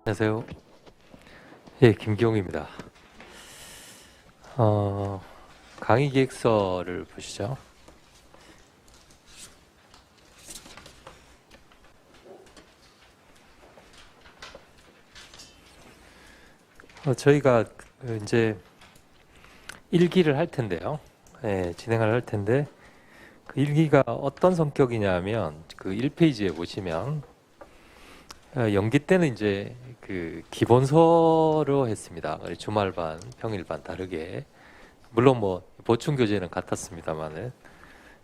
안녕하세요. 예, 김기용입니다. 강의 기획서를 보시죠. 저희가 이제 일기를 할 텐데요. 예, 진행을 할 텐데 그 일기가 어떤 성격이냐면 그 1페이지에 보시면 연기 때는 이제 그 기본서로 했습니다. 주말반, 평일반 다르게. 물론 뭐 보충 교재는 같았습니다만은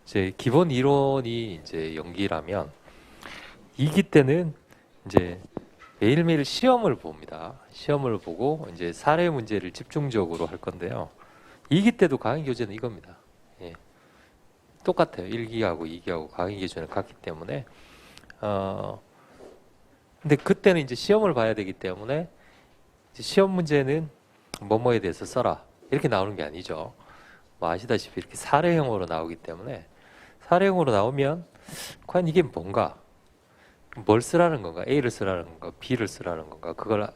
이제 기본 이론이 이제 연기라면 2기 때는 이제 매일매일 시험을 봅니다. 시험을 보고 이제 사례 문제를 집중적으로 할 건데요. 2기 때도 강의 교재는 이겁니다. 예, 똑같아요. 1기하고 2기하고 강의 교재는 같기 때문에 근데 그때는 이제 시험을 봐야 되기 때문에 이제 시험 문제는 뭐뭐에 대해서 써라 이렇게 나오는 게 아니죠. 뭐 아시다시피 이렇게 사례형으로 나오기 때문에 사례형으로 나오면 과연 이게 뭔가, 뭘 쓰라는 건가, A를 쓰라는 건가, B를 쓰라는 건가, 그걸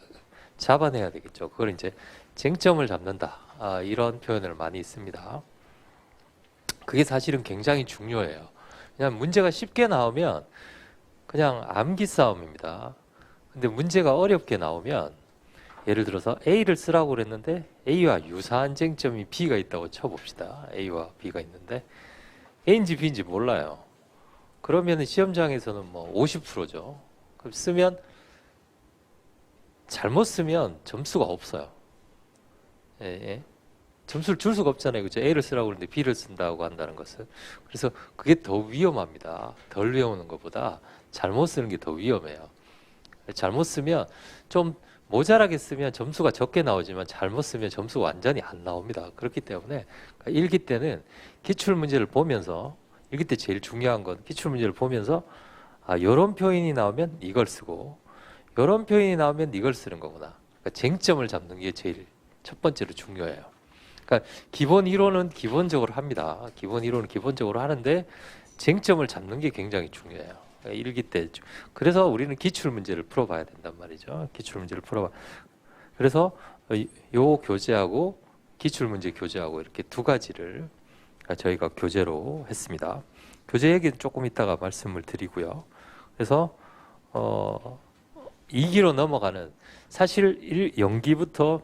잡아내야 되겠죠. 그걸 이제 쟁점을 잡는다, 이런 표현을 많이 씁니다. 그게 사실은 굉장히 중요해요. 그냥 문제가 쉽게 나오면 그냥 암기 싸움입니다. 근데 문제가 어렵게 나오면 예를 들어서 A를 쓰라고 그랬는데 A와 유사한 쟁점이 B가 있다고 쳐봅시다. A와 B가 있는데 A인지 B인지 몰라요. 그러면 시험장에서는 뭐 50%죠. 그럼 쓰면, 잘못 쓰면 점수가 없어요. 예, 예. 점수를 줄 수가 없잖아요. 그죠? A를 쓰라고 그러는데 B를 쓴다고 한다는 것은. 그래서 그게 더 위험합니다. 덜 외우는 것보다 잘못 쓰는 게 더 위험해요. 잘못 쓰면, 좀 모자라게 쓰면 점수가 적게 나오지만 잘못 쓰면 점수가 완전히 안 나옵니다. 그렇기 때문에 1기 때는 기출문제를 보면서, 1기 때 제일 중요한 건 기출문제를 보면서 요런 표현이 나오면 이걸 쓰고 요런 표현이 나오면 이걸 쓰는 거구나. 그러니까 쟁점을 잡는 게 제일 첫 번째로 중요해요. 그러니까 기본 이론은 기본적으로 합니다. 기본 이론은 기본적으로 하는데 쟁점을 잡는 게 굉장히 중요해요. 그러니까 1기 때. 그래서 우리는 기출 문제를 풀어봐야 된단 말이죠. 기출 문제를 풀어봐. 그래서 요 교재하고 기출 문제 교재하고 이렇게 두 가지를 저희가 교재로 했습니다. 교재 얘기는 조금 이따가 말씀을 드리고요. 그래서 2기로 넘어가는, 사실 0기부터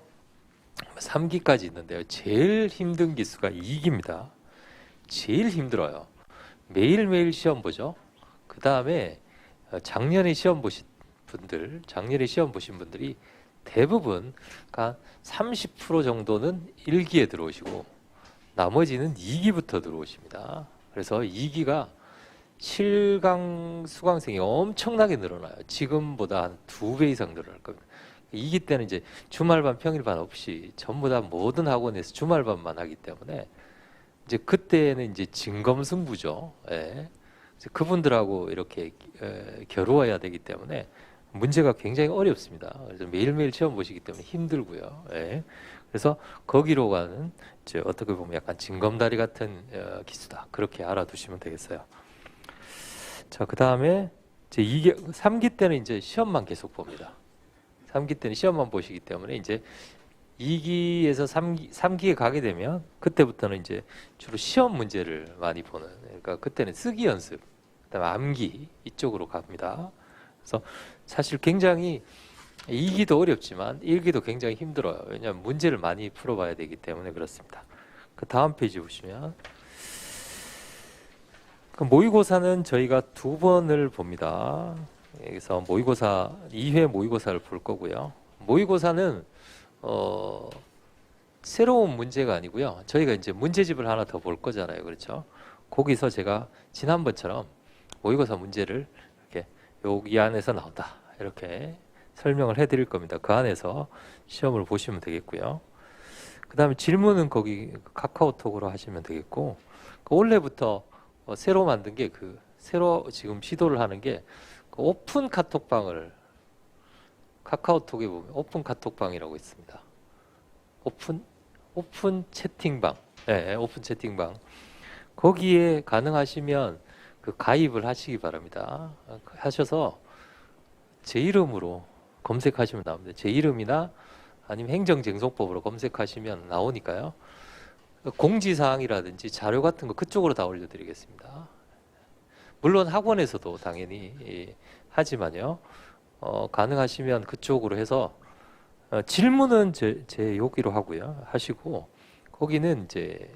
3기까지 있는데요. 제일 힘든 기수가 2기입니다. 제일 힘들어요. 매일매일 시험 보죠. 그 다음에 작년에 시험 보신 분들이 대부분 그러니까 30% 정도는 1기에 들어오시고 나머지는 2기부터 들어오십니다. 그래서 2기가 7강 수강생이 엄청나게 늘어나요. 지금보다 한 2배 이상 늘어날 겁니다. 2기 때는 이제 주말반, 평일반 없이 전부 다 모든 학원에서 주말반만 하기 때문에 이제 그때는 이제 진검승부죠. 예. 그분들하고 이렇게 겨루어야 되기 때문에 문제가 굉장히 어렵습니다. 그래서 매일매일 시험 보시기 때문에 힘들고요. 예. 그래서 거기로 가는 이제 어떻게 보면 약간 징검다리 같은 기수다. 그렇게 알아두시면 되겠어요. 자, 그 다음에 이제 3기 때는 이제 시험만 계속 봅니다. 3기 때는 시험만 보시기 때문에 이제 2기에서 3기에 가게 되면 그때부터는 이제 주로 시험 문제를 많이 보는, 그러니까 그때는 쓰기 연습, 그다음에 암기 이쪽으로 갑니다. 그래서 사실 굉장히 2기도 어렵지만 1기도 굉장히 힘들어요. 왜냐하면 문제를 많이 풀어봐야 되기 때문에 그렇습니다. 그 다음 페이지 보시면 그 모의고사는 저희가 2번을 봅니다. 여기서 모의고사 2회 모의고사를 볼 거고요. 모의고사는 새로운 문제가 아니고요. 저희가 이제 문제집을 하나 더 볼 거잖아요. 그렇죠? 거기서 제가 지난번처럼 모의고사 문제를 이렇게 여기 안에서 나온다, 이렇게 설명을 해드릴 겁니다. 그 안에서 시험을 보시면 되겠고요. 그 다음에 질문은 거기 카카오톡으로 하시면 되겠고, 올해부터 새로 만든 게 새로 지금 시도를 하는 게 오픈 카톡방을, 카카오톡에 보면 오픈 카톡방이라고 있습니다. 오픈 채팅방. 네, 오픈 채팅방. 거기에 가능하시면 가입을 하시기 바랍니다. 하셔서 제 이름으로 검색하시면 나옵니다. 제 이름이나 아니면 행정쟁송법으로 검색하시면 나오니까요. 공지사항이라든지 자료 같은 거 그쪽으로 다 올려드리겠습니다. 물론 학원에서도 당연히 하지만요. 가능하시면 그쪽으로 해서 질문은 제 여기로 하시고 거기는 이제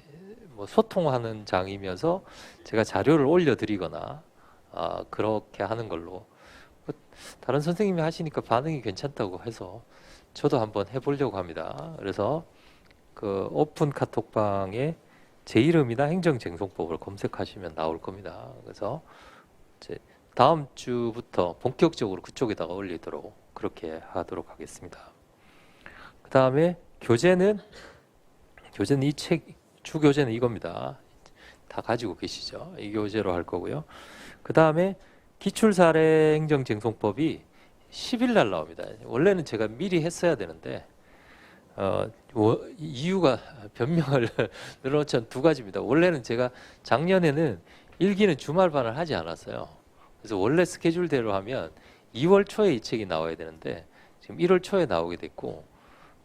뭐 소통하는 장이면서 제가 자료를 올려드리거나 그렇게 하는 걸로. 다른 선생님이 하시니까 반응이 괜찮다고 해서 저도 한번 해보려고 합니다. 그래서 그 오픈 카톡방에 제 이름이나 행정쟁송법을 검색하시면 나올 겁니다. 그래서 이제 다음 주부터 본격적으로 그쪽에다가 올리도록 그렇게 하도록 하겠습니다. 그 다음에 교재는 이 책 주교재는 이겁니다. 다 가지고 계시죠? 이 교재로 할 거고요. 그 다음에 기출사례행정쟁송법이 10일 날 나옵니다. 원래는 제가 미리 했어야 되는데 이유가 변명을 늘어놓자면 두 가지입니다. 원래는 제가 작년에는 일기는 주말반을 하지 않았어요. 그래서 원래 스케줄대로 하면 2월 초에 이 책이 나와야 되는데 지금 1월 초에 나오게 됐고,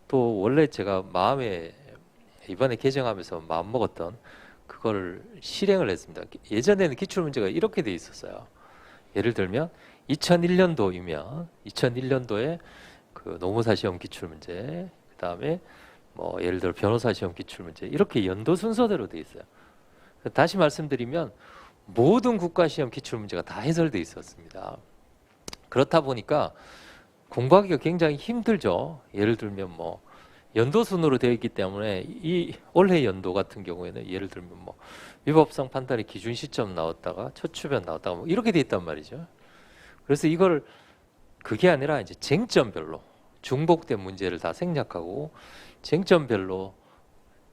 또 원래 제가 마음에 이번에 개정하면서 마음먹었던 그걸 실행을 했습니다. 예전에는 기출문제가 이렇게 돼 있었어요. 예를 들면 2001년도이면 2001년도에 그 노무사 시험 기출문제, 그 다음에 뭐 예를 들어 변호사 시험 기출문제, 이렇게 연도 순서대로 돼 있어요. 다시 말씀드리면 모든 국가시험 기출문제가 다 해설돼 있었습니다. 그렇다 보니까 공부하기가 굉장히 힘들죠. 예를 들면 뭐 연도 순으로 되어 있기 때문에 이 올해 연도 같은 경우에는 예를 들면 뭐 위법성 판단의 기준 시점 나왔다가 첫 추변 나왔다가 뭐 이렇게 돼 있단 말이죠. 그래서 이걸 그게 아니라 이제 쟁점별로 중복된 문제를 다 생략하고 쟁점별로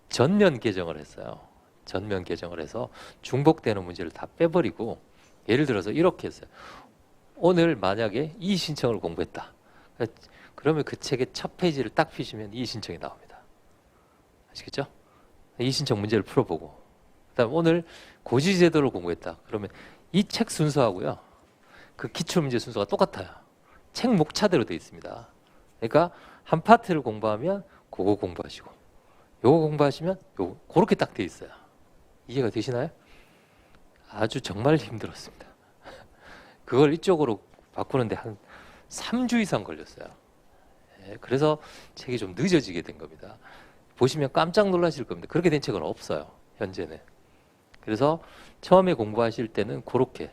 전면 개정을 했어요. 전면 개정을 해서 중복되는 문제를 다 빼버리고, 예를 들어서 이렇게 했어요. 오늘 만약에 이의 신청을 공부했다. 그러면 그 책의 첫 페이지를 딱 펴시면 이의 신청이 나옵니다. 아시겠죠? 이의 신청 문제를 풀어보고, 그다음 오늘 고지제도를 공부했다. 그러면 이 책 순서하고요, 그 기출문제 순서가 똑같아요. 책 목차대로 되어 있습니다. 그러니까 한 파트를 공부하면 그거 공부하시고, 요거 공부하시면 요거, 그렇게 딱 되어 있어요. 이해가 되시나요? 아주 정말 힘들었습니다. 그걸 이쪽으로 바꾸는데 한 3주 이상 걸렸어요. 그래서 책이 좀 늦어지게 된 겁니다. 보시면 깜짝 놀라실 겁니다. 그렇게 된 책은 없어요, 현재는. 그래서 처음에 공부하실 때는 그렇게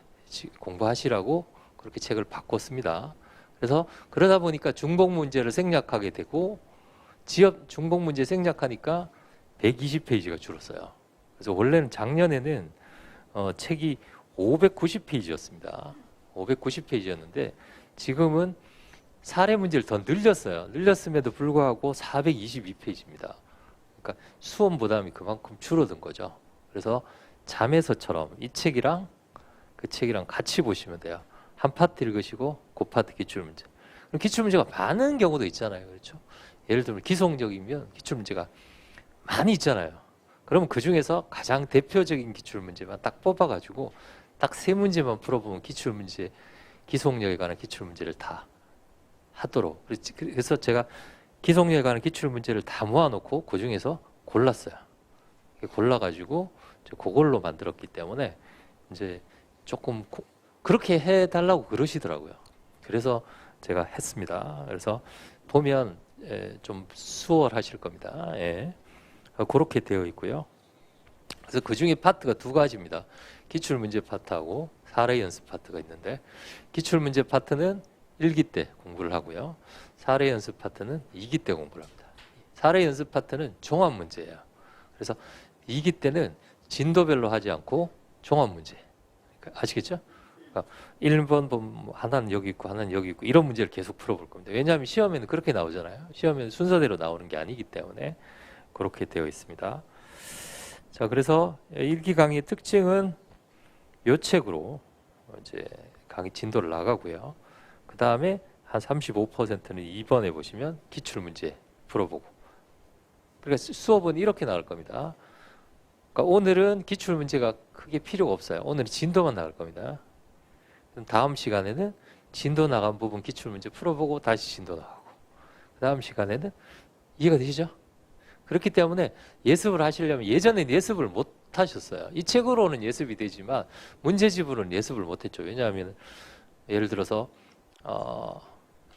공부하시라고 그렇게 책을 바꿨습니다. 그래서 그러다 보니까 중복 문제를 생략하게 되고, 지역 중복 문제 생략하니까 120페이지가 줄었어요. 그래서 원래는 작년에는 책이 590페이지였습니다. 590페이지였는데 지금은 사례 문제를 더 늘렸어요. 늘렸음에도 불구하고 422페이지입니다. 그러니까 수험 부담이 그만큼 줄어든 거죠. 그래서 잠에서처럼 이 책이랑 그 책이랑 같이 보시면 돼요. 한 파트 읽으시고 그 파트 기출문제. 기출문제가 많은 경우도 있잖아요. 그렇죠? 예를 들면 기송적이면 기출문제가 많이 있잖아요. 그러면 그 중에서 가장 대표적인 기출문제만 딱 뽑아가지고 딱 3문제만 풀어보면 기출문제, 기송력에 관한 기출문제를 다 하도록. 그래서 제가 기송력에 관한 기출문제를 다 모아놓고 그 중에서 골랐어요. 골라가지고 그걸로 만들었기 때문에 이제 조금 그렇게 해달라고 그러시더라고요. 그래서 제가 했습니다. 그래서 보면 좀 수월하실 겁니다. 그렇게 되어 있고요. 그래서 그 중에 파트가 두 가지입니다. 기출문제 파트하고 사례 연습 파트가 있는데, 기출문제 파트는 1기 때 공부를 하고요. 사례 연습 파트는 2기 때 공부를 합니다. 사례 연습 파트는 종합 문제예요. 그래서 2기 때는 진도별로 하지 않고 종합 문제. 아시겠죠? 그러니까 1번 보면 하나는 여기 있고 하나는 여기 있고 이런 문제를 계속 풀어볼 겁니다. 왜냐하면 시험에는 그렇게 나오잖아요. 시험에는 순서대로 나오는 게 아니기 때문에 그렇게 되어 있습니다. 자, 그래서 1기 강의의 특징은 이 책으로 이제 강의 진도를 나가고요. 그 다음에 한 35%는 2번에 보시면 기출문제 풀어보고. 그러니까 수업은 이렇게 나갈 겁니다. 그러니까 오늘은 기출문제가 크게 필요가 없어요. 오늘은 진도만 나갈 겁니다. 다음 시간에는 진도 나간 부분 기출문제 풀어보고 다시 진도 나가고 그 다음 시간에는 이해가 되시죠? 그렇기 때문에 예습을 하시려면 예전엔 예습을 못 하셨어요. 이 책으로는 예습이 되지만 문제집으로는 예습을 못 했죠. 왜냐하면 예를 들어서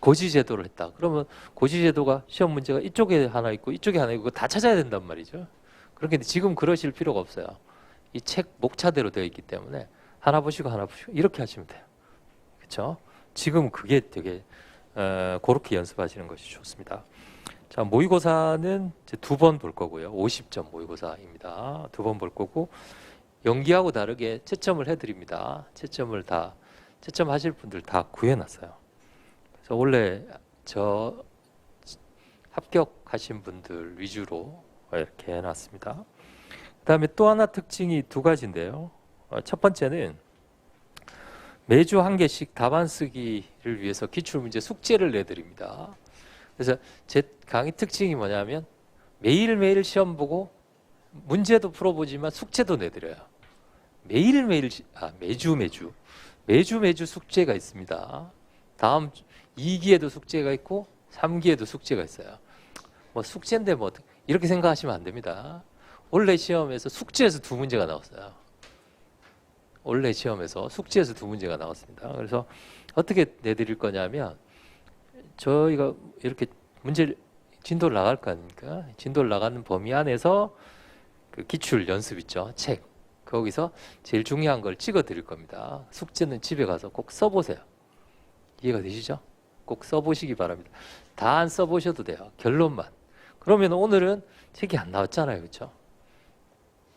고지제도를 했다. 그러면 고지제도가 시험 문제가 이쪽에 하나 있고 이쪽에 하나 있고 다 찾아야 된단 말이죠. 그렇게 지금 그러실 필요가 없어요. 이 책 목차대로 되어 있기 때문에 하나 보시고 하나 보시고 이렇게 하시면 돼요. 그렇죠? 지금 그게 되게 그렇게 연습하시는 것이 좋습니다. 자, 모의고사는 이제 2번 볼 거고요. 50점 모의고사입니다. 2번 볼 거고 연기하고 다르게 채점을 해드립니다. 채점 하실 분들 다 구해놨어요. 그래서 원래 저 합격하신 분들 위주로 이렇게 해놨습니다. 그 다음에 또 하나 특징이 2가지인데요. 첫 번째는 매주 한 개씩 답안 쓰기를 위해서 기출문제 숙제를 내드립니다. 그래서 제 강의 특징이 뭐냐면 매일매일 시험 보고 문제도 풀어보지만 숙제도 내드려요. 매주 숙제가 있습니다. 다음 2기에도 숙제가 있고 3기에도 숙제가 있어요. 뭐 숙제인데 뭐 이렇게 생각하시면 안 됩니다. 원래 시험에서 숙제에서 2문제가 나왔어요. 원래 시험에서 숙제에서 2문제가 나왔습니다. 그래서 어떻게 내드릴 거냐면 저희가 이렇게 문제 진도를 나갈 거 아닙니까? 진도를 나가는 범위 안에서 그 기출 연습 있죠. 책. 거기서 제일 중요한 걸 찍어 드릴 겁니다. 숙제는 집에 가서 꼭 써보세요. 이해가 되시죠? 꼭 써보시기 바랍니다. 다 안 써보셔도 돼요. 결론만. 그러면 오늘은 책이 안 나왔잖아요. 그렇죠?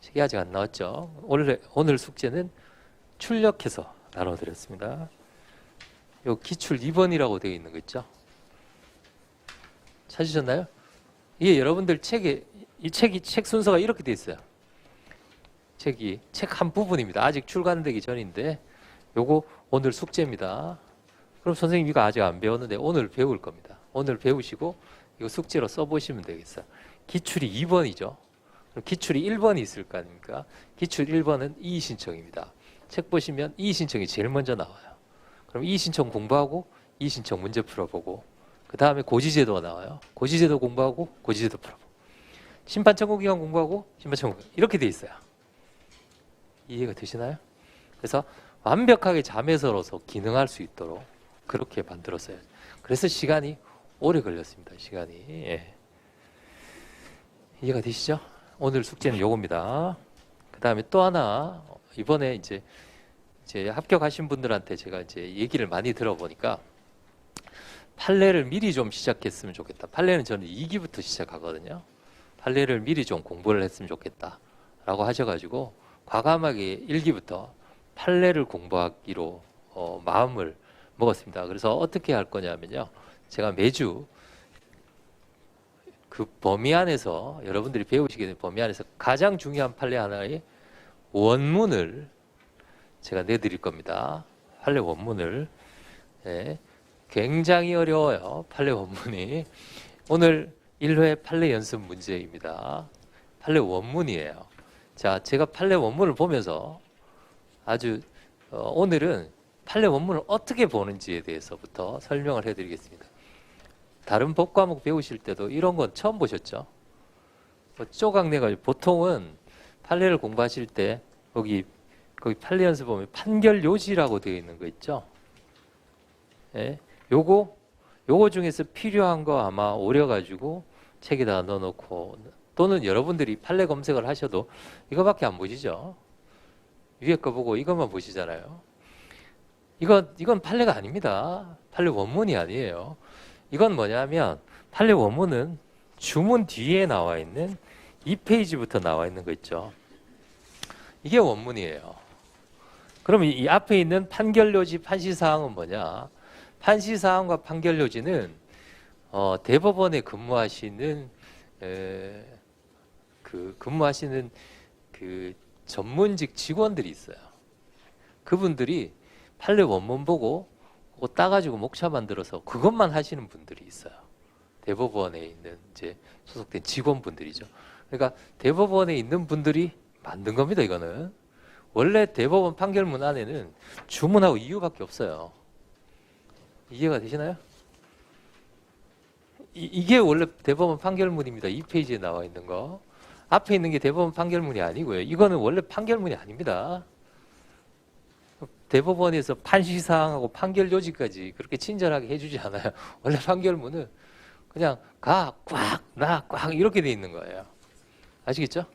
책이 아직 안 나왔죠. 오늘 숙제는 출력해서 나눠드렸습니다. 요 기출 2번이라고 되어 있는 거 있죠? 찾으셨나요? 이게 여러분들 책 순서가 이렇게 되어 있어요. 책 한 부분입니다. 아직 출간되기 전인데 요거 오늘 숙제입니다. 그럼 선생님 이거 아직 안 배웠는데 오늘 배울 겁니다. 오늘 배우시고 이거 숙제로 써보시면 되겠어요. 기출이 2번이죠. 기출이 1번이 있을 거 아닙니까? 기출 1번은 이의 신청입니다. 책 보시면 이의 신청이 제일 먼저 나와요. 그럼 이의 신청 공부하고 이의 신청 문제 풀어보고 그 다음에 고지제도가 나와요. 고지제도 공부하고 고지제도 풀어보고 심판청구기간 공부하고 심판청구 이렇게 돼 있어요. 이해가 되시나요? 그래서 완벽하게 잠에서로서 기능할 수 있도록 그렇게 만들었어요. 그래서 시간이 오래 걸렸습니다. 시간이. 예. 이해가 되시죠? 오늘 숙제는 요겁니다. 그 다음에 또 하나 이번에 이제 합격하신 분들한테 제가 이제 얘기를 많이 들어보니까 판례를 미리 좀 시작했으면 좋겠다. 판례는 저는 2기부터 시작하거든요. 판례를 미리 좀 공부를 했으면 좋겠다 라고 하셔가지고 과감하게 1기부터 판례를 공부하기로 마음을 먹었습니다. 그래서 어떻게 할 거냐면요. 제가 매주 그 범위 안에서 여러분들이 배우시게 된 범위 안에서 가장 중요한 판례 하나의 원문을 제가 내드릴 겁니다. 판례 원문을. 네. 굉장히 어려워요. 판례 원문이. 오늘 1회 판례 연습 문제입니다. 판례 원문이에요. 자, 제가 판례 원문을 보면서 아주 오늘은 판례 원문을 어떻게 보는지에 대해서부터 설명을 해드리겠습니다. 다른 법과목 배우실 때도 이런 건 처음 보셨죠? 쪼각내가지고 보통은 판례를 공부하실 때 거기 판례 연습 보면 판결 요지라고 되어 있는 거 있죠? 예? 요거 중에서 필요한 거 아마 오려가지고 책에다 넣어놓고 또는 여러분들이 판례 검색을 하셔도 이거밖에 안 보시죠? 위에 거 보고 이것만 보시잖아요. 이건 판례가 아닙니다. 판례 원문이 아니에요. 이건 뭐냐면 판례 원문은 주문 뒤에 나와 있는 2페이지부터 나와 있는 거 있죠. 이게 원문이에요. 그럼 이 앞에 있는 판결요지 판시사항은 뭐냐? 판시사항과 판결요지는 대법원에 근무하시는 그 전문직 직원들이 있어요. 그분들이 판례 원문 보고 그거 따가지고 목차 만들어서 그것만 하시는 분들이 있어요. 대법원에 있는 이제 소속된 직원분들이죠. 그러니까 대법원에 있는 분들이 만든 겁니다. 이거는 원래 대법원 판결문 안에는 주문하고 이유밖에 없어요. 이해가 되시나요? 이게 원래 대법원 판결문입니다. 이 페이지에 나와 있는 거. 앞에 있는 게 대법원 판결문이 아니고요. 이거는 원래 판결문이 아닙니다. 대법원에서 판시사항하고 판결 요지까지 그렇게 친절하게 해주지 않아요. 원래 판결문은 그냥 가, 꽉, 나, 꽉 이렇게 돼 있는 거예요. 아시겠죠?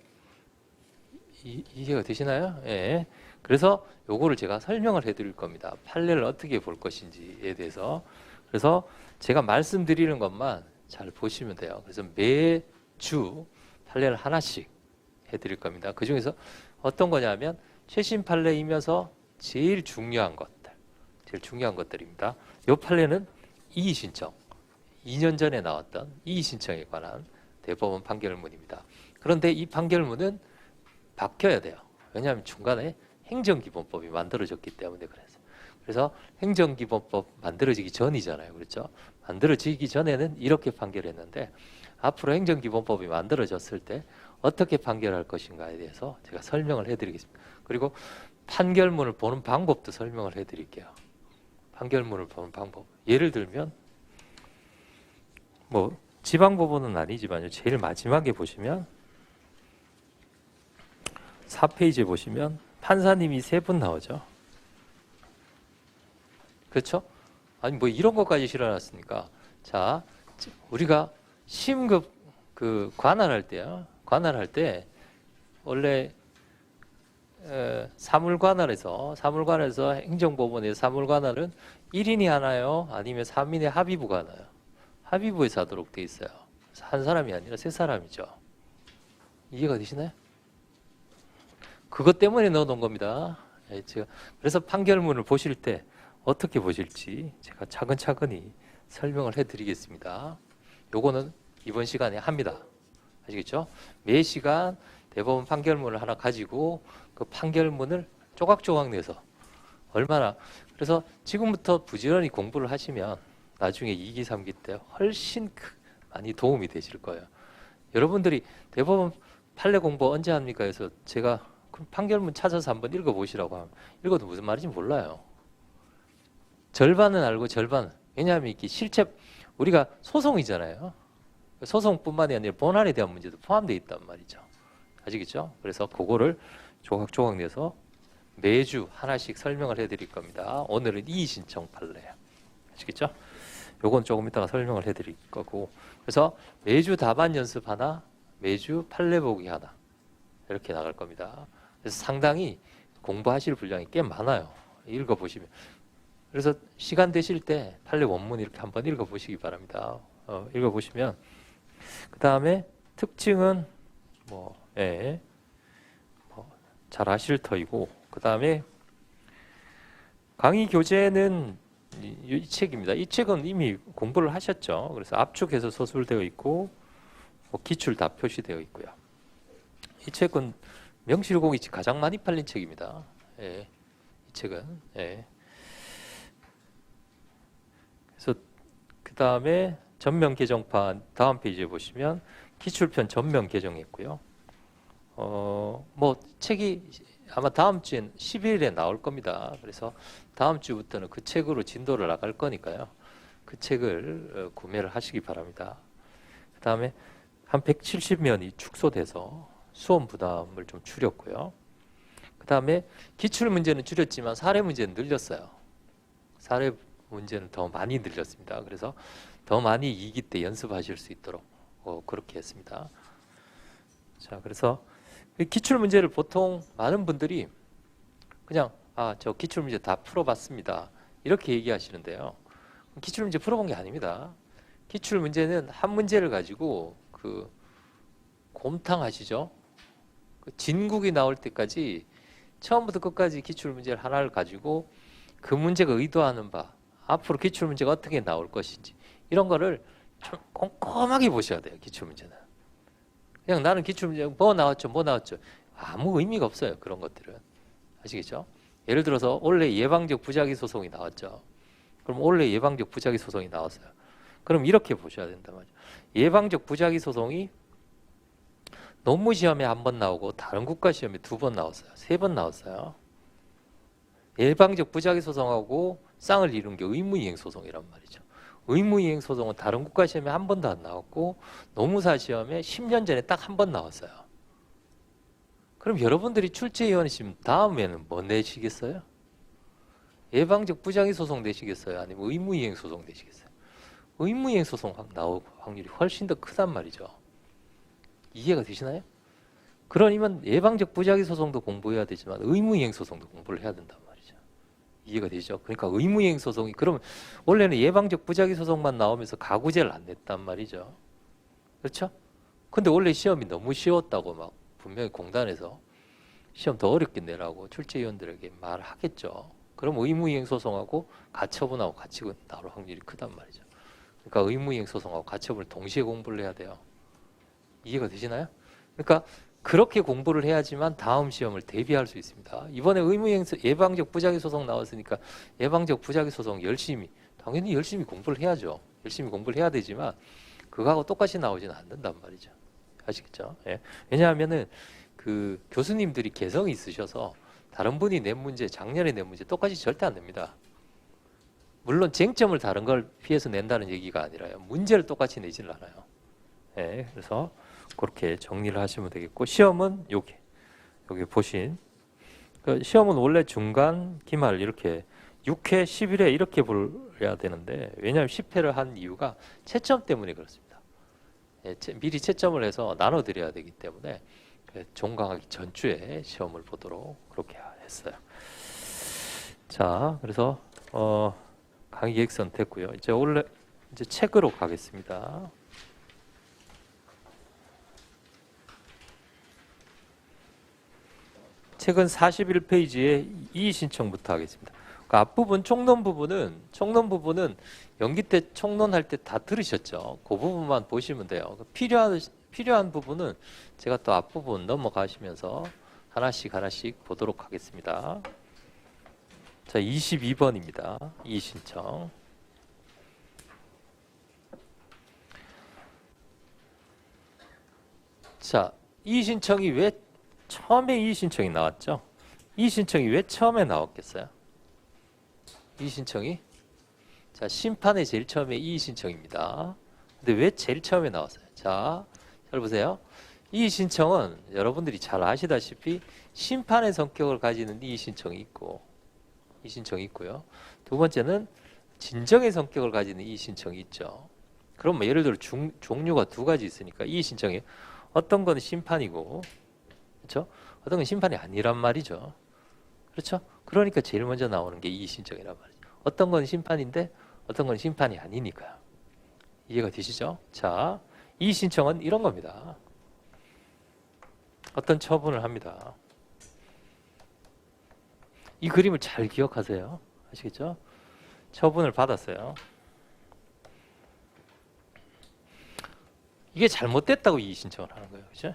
이해가 되시나요? 예. 그래서 요거를 제가 설명을 해드릴 겁니다. 판례를 어떻게 볼 것인지에 대해서. 그래서 제가 말씀드리는 것만 잘 보시면 돼요. 그래서 매주 판례를 하나씩 해드릴 겁니다. 그 중에서 어떤 거냐면 최신 판례이면서 제일 중요한 것들입니다. 이 판례는 이의신청, 2년 전에 나왔던 이의신청에 관한 대법원 판결문입니다. 그런데 이 판결문은 바뀌어야 돼요. 왜냐하면 중간에 행정기본법이 만들어졌기 때문에 그래서 행정기본법 만들어지기 전이잖아요. 그렇죠? 만들어지기 전에는 이렇게 판결했는데 앞으로 행정기본법이 만들어졌을 때 어떻게 판결할 것인가에 대해서 제가 설명을 해드리겠습니다. 그리고 판결문을 보는 방법도 설명을 해드릴게요. 판결문을 보는 방법. 예를 들면 뭐 지방법원은 아니지만요. 제일 마지막에 보시면 4페이지에 보시면 판사님이 3분 나오죠. 그렇죠? 아니 뭐 이런 것까지 실어놨으니까 자 우리가 시급 그 관할할 때요. 관할할 때 원래 사물관할에서 행정법원의 사물관할은 1인이 하나요? 아니면 3인의 합의부가 하나요? 합의부에서 하도록 돼 있어요. 한 사람이 아니라 3사람이죠. 이해가 되시나요? 그것 때문에 넣어놓은 겁니다. 제가 그래서 판결문을 보실 때 어떻게 보실지 제가 차근차근히 설명을 해드리겠습니다. 요거는 이번 시간에 합니다. 아시겠죠? 매 시간 대법원 판결문을 하나 가지고 그 판결문을 조각조각 내서 얼마나 그래서 지금부터 부지런히 공부를 하시면 나중에 2기, 3기 때 훨씬 많이 도움이 되실 거예요. 여러분들이 대법원 판례 공부 언제 합니까? 해서 제가 판결문 찾아서 한번 읽어보시라고 하면 읽어도 무슨 말인지 몰라요. 절반은 알고 절반은 왜냐하면 이게 실체 우리가 소송이잖아요. 소송뿐만이 아니라 본안에 대한 문제도 포함되어 있단 말이죠. 아시겠죠? 그래서 그거를 조각조각 내서 매주 하나씩 설명을 해드릴 겁니다. 오늘은 이의신청 판례. 아시겠죠? 요건 조금 이따가 설명을 해드릴 거고 그래서 매주 답안 연습 하나, 매주 판례 보기 하나 이렇게 나갈 겁니다. 그래서 상당히 공부하실 분량이 꽤 많아요. 읽어보시면. 그래서 시간 되실 때 판례 원문 이렇게 한번 읽어보시기 바랍니다. 읽어보시면 그 다음에 특징은 잘 아실 터이고 그 다음에 강의 교재는 이 책입니다. 이 책은 이미 공부를 하셨죠. 그래서 압축해서 서술되어 있고 기출 다 표시되어 있고요. 이 책은 명실공히 가장 많이 팔린 책입니다. 이 책은. 그래서 그 다음에 전면 개정판 다음 페이지에 보시면 기출편 전면 개정했고요. 책이 아마 다음 주엔 10일에 나올 겁니다. 그래서 다음 주부터는 그 책으로 진도를 나갈 거니까요. 그 책을 구매를 하시기 바랍니다. 그 다음에 한 170면이 축소돼서 수험 부담을 좀 줄였고요. 그 다음에 기출 문제는 줄였지만 사례 문제는 늘렸어요. 사례 문제는 더 많이 늘렸습니다. 그래서 더 많이 2기 때 연습하실 수 있도록 그렇게 했습니다. 자, 그래서 기출 문제를 보통 많은 분들이 그냥 저 기출 문제 다 풀어봤습니다. 이렇게 얘기하시는데요. 기출 문제 풀어본 게 아닙니다. 기출 문제는 한 문제를 가지고 그 곰탕 아시죠? 그 진국이 나올 때까지 처음부터 끝까지 기출 문제를 하나를 가지고 그 문제가 의도하는 바 앞으로 기출 문제가 어떻게 나올 것인지 이런 거를 좀 꼼꼼하게 보셔야 돼요. 기출 문제는 그냥 나는 기출 문제 뭐 나왔죠 아무 의미가 없어요. 그런 것들은 아시겠죠? 예를 들어서 올해 예방적 부작위 소송이 나왔죠. 그럼 올해 예방적 부작위 소송이 나왔어요. 그럼 이렇게 보셔야 된단 말이죠. 예방적 부작위 소송이 논문 시험에 한 번 나오고 다른 국가 시험에 2번 나왔어요. 3번 나왔어요. 예방적 부작위 소송하고 쌍을 이룬 게 의무이행 소송이란 말이죠. 의무이행 소송은 다른 국가 시험에 한 번도 안 나왔고 노무사 시험에 10년 전에 딱 한 번 나왔어요. 그럼 여러분들이 출제위원이시면 다음에는 뭐 내시겠어요? 예방적 부작위 소송 내시겠어요? 아니면 의무이행 소송 내시겠어요? 의무이행 소송 나올 확률이 훨씬 더 크단 말이죠. 이해가 되시나요? 그러면 예방적 부작위 소송도 공부해야 되지만 의무이행 소송도 공부를 해야 된단 말이죠. 이해가 되죠? 그러니까 의무이행 소송이 그러면 원래는 예방적 부작위 소송만 나오면서 가구제를 안 냈단 말이죠. 그렇죠? 근데 원래 시험이 너무 쉬웠다고 막 분명히 공단에서 시험 더 어렵게 내라고 출제위원들에게 말하겠죠. 그럼 의무이행 소송하고 가처분하고 같이 나올 확률이 크단 말이죠. 그러니까 의무이행 소송하고 가처분을 동시에 공부를 해야 돼요. 이해가 되시나요? 그러니까 그렇게 공부를 해야지만 다음 시험을 대비할 수 있습니다. 이번에 의무이행 예방적 부작위 소송 나왔으니까 예방적 부작위 소송 당연히 열심히 공부를 해야죠. 열심히 공부를 해야 되지만 그거하고 똑같이 나오지는 않는단 말이죠. 아시겠죠? 예. 왜냐하면은 그 교수님들이 개성이 있으셔서 다른 분이 낸 문제, 작년에 낸 문제 똑같이 절대 안 냅니다. 물론 쟁점을 다른 걸 피해서 낸다는 얘기가 아니라요. 문제를 똑같이 내지는 않아요. 예. 그래서 그렇게 정리를 하시면 되겠고 시험은 여기 보신 그 시험은 원래 중간, 기말 이렇게 6회, 11회 이렇게 볼야 되는데 왜냐하면 10회를 한 이유가 채점 때문에 그렇습니다. 예, 미리 채점을 해서 나눠드려야 되기 때문에 종강하기 전주에 시험을 보도록 그렇게 했어요. 자, 그래서 강의 계획선 됐고요. 이제 책으로 가겠습니다. 책은 41페이지에 이의 신청부터 하겠습니다. 그 앞부분 총론 부분은 연기 때 총론할 때 다 들으셨죠? 그 부분만 보시면 돼요. 필요한 부분은 제가 또 앞부분 넘어가시면서 하나씩 보도록 하겠습니다. 자, 22번입니다. 이의 신청. 자, 이의 신청이 왜 처음에 이의 신청이 나왔죠? 이의 신청이 왜 처음에 나왔겠어요? 이의 신청이 자, 심판에 제일 처음에 이의 신청입니다. 근데 왜 제일 처음에 나왔어요? 자, 잘 보세요. 이의 신청은 여러분들이 잘 아시다시피 심판의 성격을 가지는 이의 신청이 있고요. 두 번째는 진정의 성격을 가지는 이의 신청이 있죠. 그럼 뭐 예를 들어 종류가 두 가지 있으니까 이의 신청이 어떤 건 심판이고 그렇죠? 어떤 건 심판이 아니란 말이죠. 그렇죠? 그러니까 제일 먼저 나오는 게 이의 신청이란 말이죠. 어떤 건 심판인데 어떤 건 심판이 아니니까요. 이해가 되시죠? 자, 이의 신청은 이런 겁니다. 어떤 처분을 합니다. 이 그림을 잘 기억하세요. 아시겠죠? 처분을 받았어요. 이게 잘못됐다고 이의 신청을 하는 거예요. 그렇죠?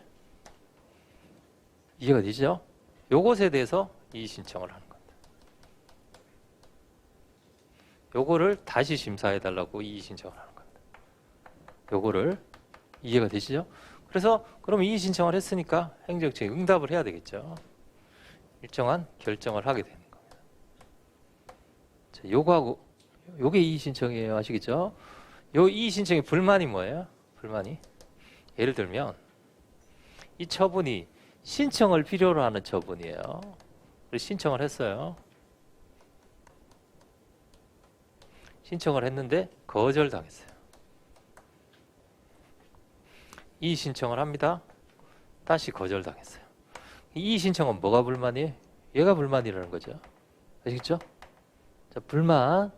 이해가 되시죠? 요것에 대해서 이의 신청을 하는 겁니다. 요거를 다시 심사해달라고 이의 신청을 하는 겁니다. 요거를 이해가 되시죠? 그래서 그럼 이의 신청을 했으니까 행정처에 응답을 해야 되겠죠. 일정한 결정을 하게 되는 겁니다. 자, 요거하고 요게 이의 신청이에요. 아시겠죠? 요 이의 신청의 불만이 뭐예요? 불만이 예를 들면 이 처분이 신청을 필요로 하는 처분이에요. 그래서 신청을 했어요. 신청을 했는데 거절당했어요. 이의 신청을 합니다. 다시 거절당했어요. 이의 신청은 뭐가 불만이에요? 얘가 불만이라는 거죠. 아시겠죠? 자, 불만.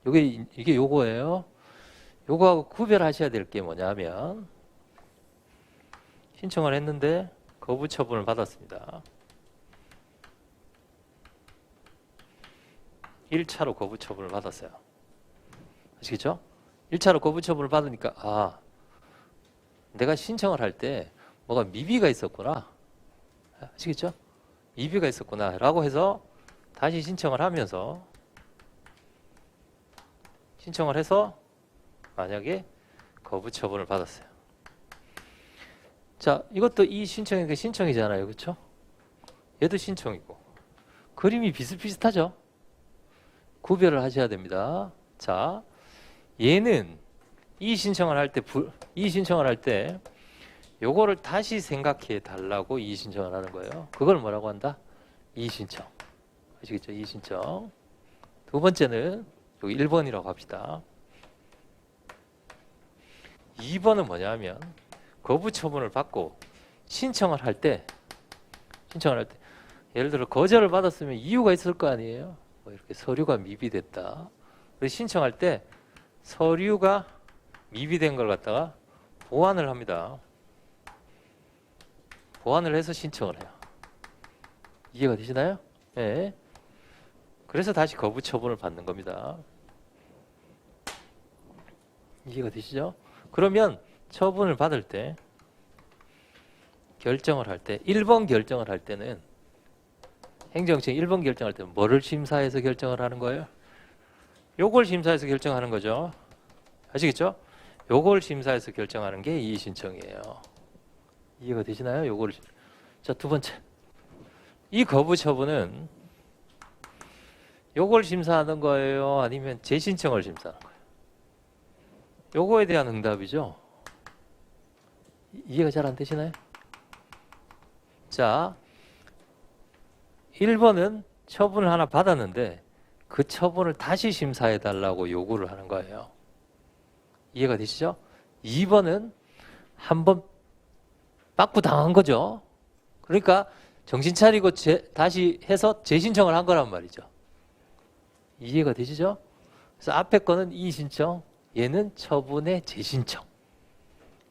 이게 요거예요. 요거하고 구별하셔야 될 게 뭐냐면 신청을 했는데 거부 처분을 받았습니다. 1차로 거부 처분을 받았어요. 아시겠죠? 1차로 거부 처분을 받으니까 내가 신청을 할 때 뭐가 미비가 있었구나. 아시겠죠? 미비가 있었구나 라고 해서 다시 신청을 하면서 신청을 해서 만약에 거부 처분을 받았어요. 자, 이것도 이 신청이니까 신청이잖아요. 그렇죠? 얘도 신청이고 그림이 비슷비슷하죠? 구별을 하셔야 됩니다. 자, 얘는 이의 신청을 할 때 이의 신청을 할 때 요거를 다시 생각해 달라고 이의 신청을 하는 거예요. 그걸 뭐라고 한다? 이의 신청. 아시겠죠? 이의 신청. 두 번째는 여기 1번이라고 합시다. 2번은 뭐냐면 거부 처분을 받고 신청을 할 때 예를 들어 거절을 받았으면 이유가 있을 거 아니에요. 뭐 이렇게 서류가 미비됐다. 그래서 신청할 때 서류가 미비된 걸 갖다가 보완을 합니다. 보완을 해서 신청을 해요. 이해가 되시나요? 네. 그래서 다시 거부 처분을 받는 겁니다. 이해가 되시죠? 그러면 처분을 받을 때 결정을 할 때 1번 결정을 할 때는 행정처 1번 결정할 때는 뭐를 심사해서 결정을 하는 거예요? 요걸 심사해서 결정하는 거죠. 아시겠죠? 요걸 심사해서 결정하는 게 이의 신청이에요. 이해가 되시나요? 요거를. 자, 두 번째. 이 거부 처분은 요걸 심사하는 거예요? 아니면 재신청을 심사하는 거예요? 요거에 대한 응답이죠. 이해가 잘 안 되시나요? 자, 1번은 처분을 하나 받았는데 그 처분을 다시 심사해 달라고 요구를 하는 거예요. 이해가 되시죠? 2번은 한번 빠꾸 당한 거죠. 그러니까 정신 차리고 다시 해서 재신청을 한 거란 말이죠. 이해가 되시죠? 그래서 앞에 거는 이의 신청, 얘는 처분의 재신청.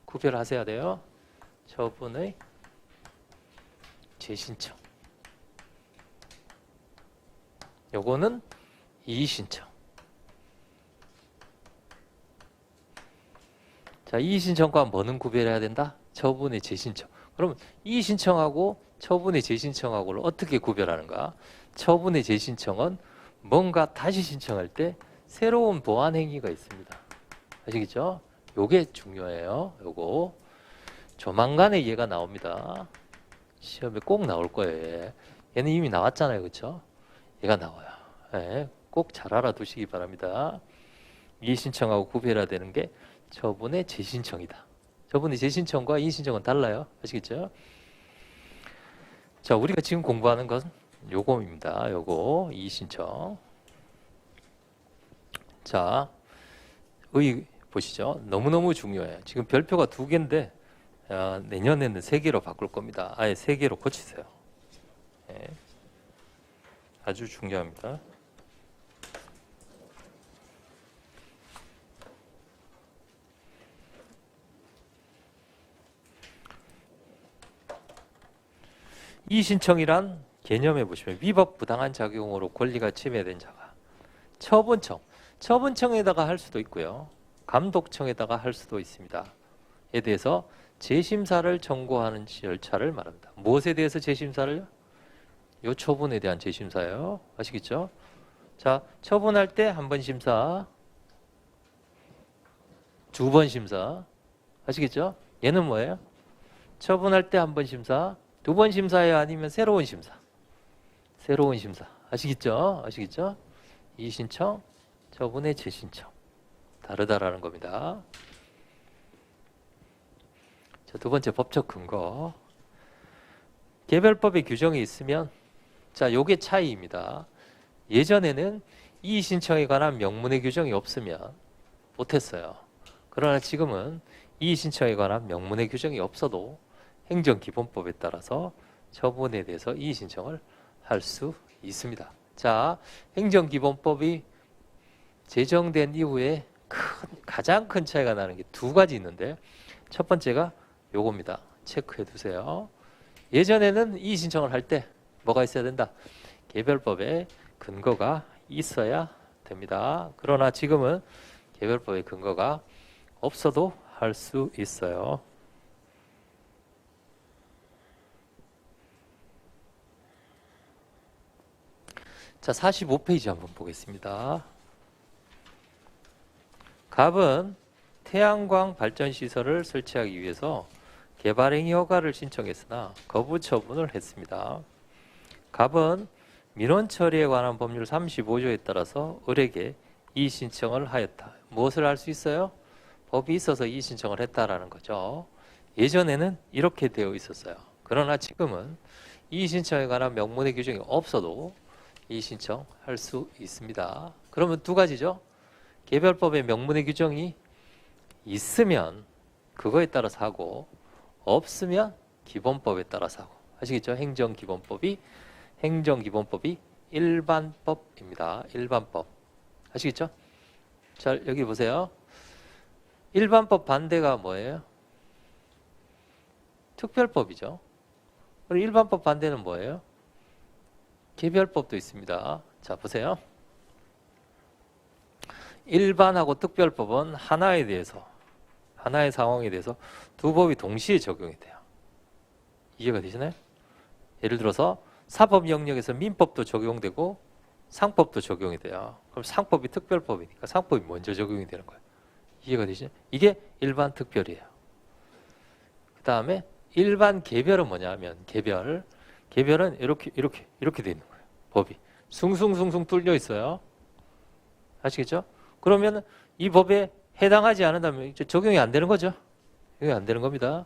구별하셔야 돼요. 처분의 재신청. 요거는 이의 신청. 자, 이의 신청과 뭐는 구별해야 된다? 처분의 재신청. 그럼 이의 신청하고 처분의 재신청하고를 어떻게 구별하는가? 처분의 재신청은 뭔가 다시 신청할 때 새로운 보완 행위가 있습니다. 아시겠죠? 요게 중요해요. 요거 조만간에 얘가 나옵니다. 시험에 꼭 나올 거예요. 얘는 이미 나왔잖아요. 그렇죠? 얘가 나와요. 네, 꼭 잘 알아두시기 바랍니다. 이의 신청하고 구별해야 되는 게 처분의 재신청이다. 처분의 재신청과 이의 신청은 달라요. 아시겠죠? 자, 우리가 지금 공부하는 건 요거입니다. 요거 이의 신청. 자, 보시죠. 너무너무 중요해요. 지금 별표가 2개인데 내년에는 3개로 바꿀 겁니다. 아예 3개로 고치세요. 네. 아주 중요합니다. 이의 신청이란 개념에 보시면 위법 부당한 작용으로 권리가 침해된 자가 처분청에다가 할 수도 있고요. 감독청에다가 할 수도 있습니다. 에 대해서 재심사를 청구하는 절차를 말합니다. 무엇에 대해서 재심사를요? 요 처분에 대한 재심사예요. 아시겠죠? 자, 처분할 때 한 번 심사, 2번 심사. 아시겠죠? 얘는 뭐예요? 처분할 때 한 번 심사, 2번 심사예요? 아니면 새로운 심사? 새로운 심사. 아시겠죠? 아시겠죠? 이의 신청, 처분의 재신청. 다르다라는 겁니다. 자, 두 번째 법적 근거. 개별법의 규정이 있으면 자, 요게 차이입니다. 예전에는 이의 신청에 관한 명문의 규정이 없으면 못했어요. 그러나 지금은 이의 신청에 관한 명문의 규정이 없어도 행정기본법에 따라서 처분에 대해서 이의 신청을 할 수 있습니다. 자, 행정기본법이 제정된 이후에 가장 큰 차이가 나는 게 2가지 있는데 첫 번째가 요겁니다. 체크해 두세요. 예전에는 이의 신청을 할 때 뭐가 있어야 된다? 개별법에 근거가 있어야 됩니다. 그러나 지금은 개별법에 근거가 없어도 할 수 있어요. 자, 45페이지 한번 보겠습니다. 갑은 태양광 발전시설을 설치하기 위해서 개발행위 허가를 신청했으나 거부 처분을 했습니다. 갑은 민원 처리에 관한 법률 35조에 따라서 을에게 이의 신청을 하였다. 무엇을 할 수 있어요? 법이 있어서 이의 신청을 했다라는 거죠. 예전에는 이렇게 되어 있었어요. 그러나 지금은 이의 신청에 관한 명문의 규정이 없어도 이의 신청할 수 있습니다. 그러면 두 가지죠. 개별법에 명문의 규정이 있으면 그거에 따라서 하고, 없으면 기본법에 따라서 하고. 아시겠죠? 행정기본법이 일반법입니다. 일반법. 아시겠죠? 자, 여기 보세요. 일반법 반대가 뭐예요? 특별법이죠. 그리고 일반법 반대는 뭐예요? 개별법도 있습니다. 자, 보세요. 일반하고 특별법은 하나의 상황에 대해서 두 법이 동시에 적용이 돼요. 이해가 되시나요? 예를 들어서 사법 영역에서 민법도 적용되고 상법도 적용이 돼요. 그럼 상법이 특별법이니까 상법이 먼저 적용이 되는 거예요. 이해가 되시나요? 이게 일반 특별이에요. 그 다음에 일반 개별은 뭐냐면 개별은 이렇게 돼 있는 거예요. 법이 숭숭숭숭 뚫려 있어요. 아시겠죠? 그러면 이 법에 해당하지 않는다면 적용이 안 되는 거죠. 적용이 안 되는 겁니다.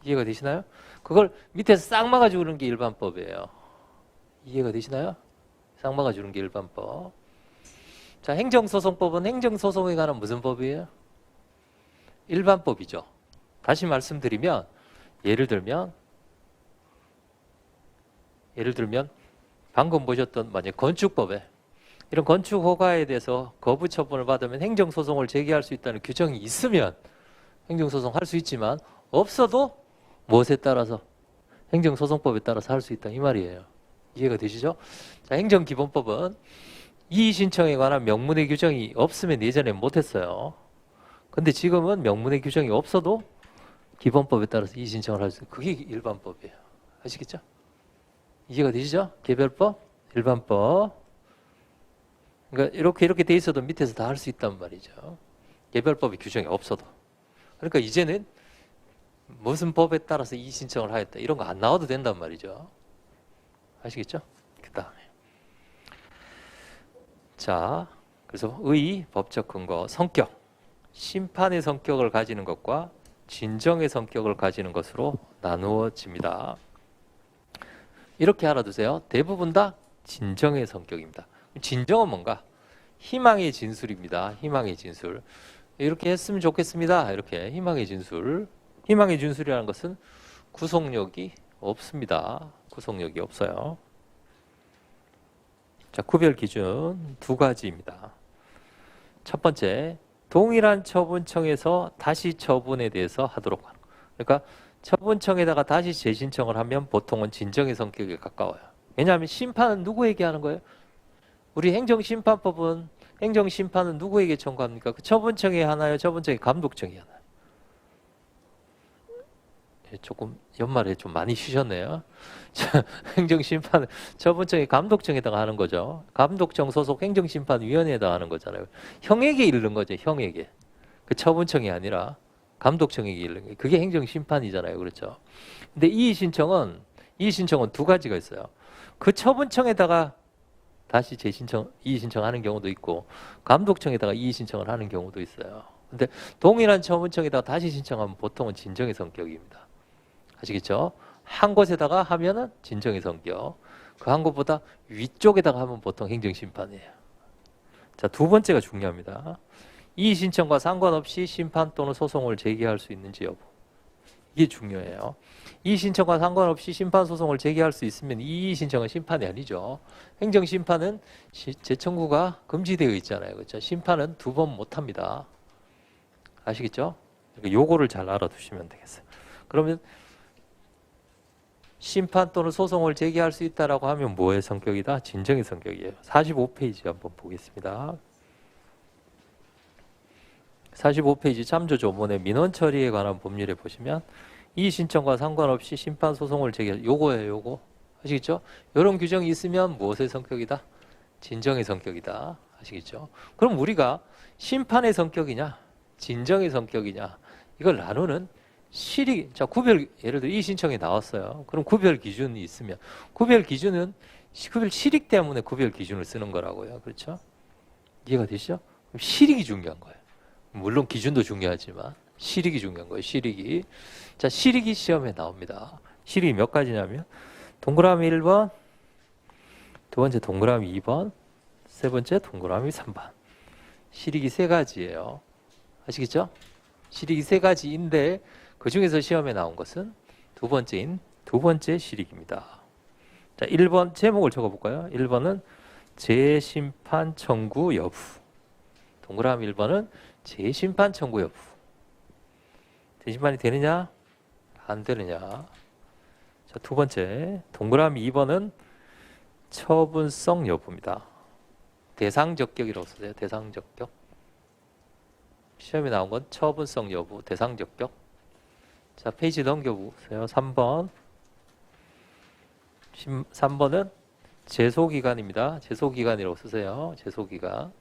이해가 되시나요? 그걸 밑에서 싹 막아주는 게 일반법이에요. 이해가 되시나요? 싹 막아주는 게 일반법. 자, 행정소송법은 행정소송에 관한 무슨 법이에요? 일반법이죠. 다시 말씀드리면 예를 들면 방금 보셨던 만약 건축법에 이런 건축 허가에 대해서 거부 처분을 받으면 행정소송을 제기할 수 있다는 규정이 있으면 행정소송 할 수 있지만 없어도 무엇에 따라서? 행정소송법에 따라서 할 수 있다 이 말이에요. 이해가 되시죠? 자, 행정기본법은 이의신청에 관한 명문의 규정이 없으면 예전에 못했어요. 근데 지금은 명문의 규정이 없어도 기본법에 따라서 이의신청을 할 수 있어요. 그게 일반법이에요. 아시겠죠? 이해가 되시죠? 개별법, 일반법. 그러니까 이렇게 돼 있어도 밑에서 다 할 수 있단 말이죠. 개별법의 규정이 없어도. 그러니까 이제는 무슨 법에 따라서 이의 신청을 하였다 이런 거 안 나와도 된단 말이죠. 아시겠죠? 그 다음에 자, 그래서 의, 법적 근거, 성격, 심판의 성격을 가지는 것과 진정의 성격을 가지는 것으로 나누어집니다. 이렇게 알아두세요. 대부분 다 진정의 성격입니다. 진정은 뭔가? 희망의 진술입니다. 희망의 진술. 이렇게 했으면 좋겠습니다. 이렇게 희망의 진술. 희망의 진술이라는 것은 구속력이 없습니다. 구속력이 없어요. 자, 구별 기준 두 가지입니다. 첫 번째, 동일한 처분청에서 다시 처분에 대해서 하도록 하는 거. 그러니까 처분청에다가 다시 재신청을 하면 보통은 진정의 성격에 가까워요. 왜냐하면 심판은 누구에게 하는 거예요? 우리 행정심판법은 행정심판은 누구에게 청구합니까? 그 처분청에 하나요? 처분청에 감독청에 하나요? 조금 연말에 좀 많이 쉬셨네요. 행정심판은 처분청에 감독청에다가 하는 거죠. 감독청 소속 행정심판위원회에다 하는 거잖아요. 형에게 이르는 거죠. 형에게. 그 처분청이 아니라 감독청에게 이르는 거예요. 그게 행정심판이잖아요. 그렇죠? 근데 이의신청은 두 가지가 있어요. 그 처분청에다가 다시 이의신청하는 경우도 있고 감독청에다가 이의신청을 하는 경우도 있어요. 근데 동일한 처분청에다가 다시 신청하면 보통은 진정의 성격입니다. 아시겠죠? 한 곳에다가 하면은 진정의 성격. 그 한 곳보다 위쪽에다가 하면 보통 행정심판이에요. 자, 두 번째가 중요합니다. 이의 신청과 상관없이 심판 또는 소송을 제기할 수 있는지 여부. 이게 중요해요. 이의 신청과 상관없이 심판 소송을 제기할 수 있으면 이의 신청은 심판이 아니죠. 행정심판은 재청구가 금지되어 있잖아요. 그렇죠? 심판은 두 번 못 합니다. 아시겠죠? 요거를 잘 알아두시면 되겠어요. 그러면 심판 또는 소송을 제기할 수 있다라고 하면 뭐의 성격이다? 진정의 성격이에요. 45페이지 한번 보겠습니다. 45페이지 참조 조문의 민원 처리에 관한 법률에 보시면 이의 신청과 상관없이 심판 소송을 제기할 요거예요. 요거. 아시겠죠? 이런 규정이 있으면 무엇의 성격이다? 진정의 성격이다. 아시겠죠? 그럼 우리가 심판의 성격이냐? 진정의 성격이냐? 이걸 나누는 자, 구별, 예를 들어 이의 신청이 나왔어요. 그럼 구별 기준이 있으면 구별 기준은 구별 실익 때문에 구별 기준을 쓰는 거라고요. 그렇죠? 이해가 되시죠? 그럼 실익이 중요한 거예요. 물론 기준도 중요하지만 실익이 중요한 거예요. 실익이. 자, 실익이 시험에 나옵니다. 실익이 몇 가지냐면 동그라미 1번, 두 번째 동그라미 2번, 세 번째 동그라미 3번. 실익이 세 가지예요. 아시겠죠? 실익이 세 가지인데 그 중에서 시험에 나온 것은 두 번째인 두 번째 실익입니다. 자, 1번 제목을 적어볼까요? 1번은 재심판 청구 여부. 동그라미 1번은 재심판 청구 여부. 재심판이 되느냐? 안 되느냐? 자, 두 번째 동그라미 2번은 처분성 여부입니다. 대상적격이라고 써요. 대상적격. 시험에 나온 건 처분성 여부, 대상적격. 자, 페이지 넘겨보세요. 3번. 3번은 제소기간입니다. 제소기간이라고 쓰세요. 제소기간.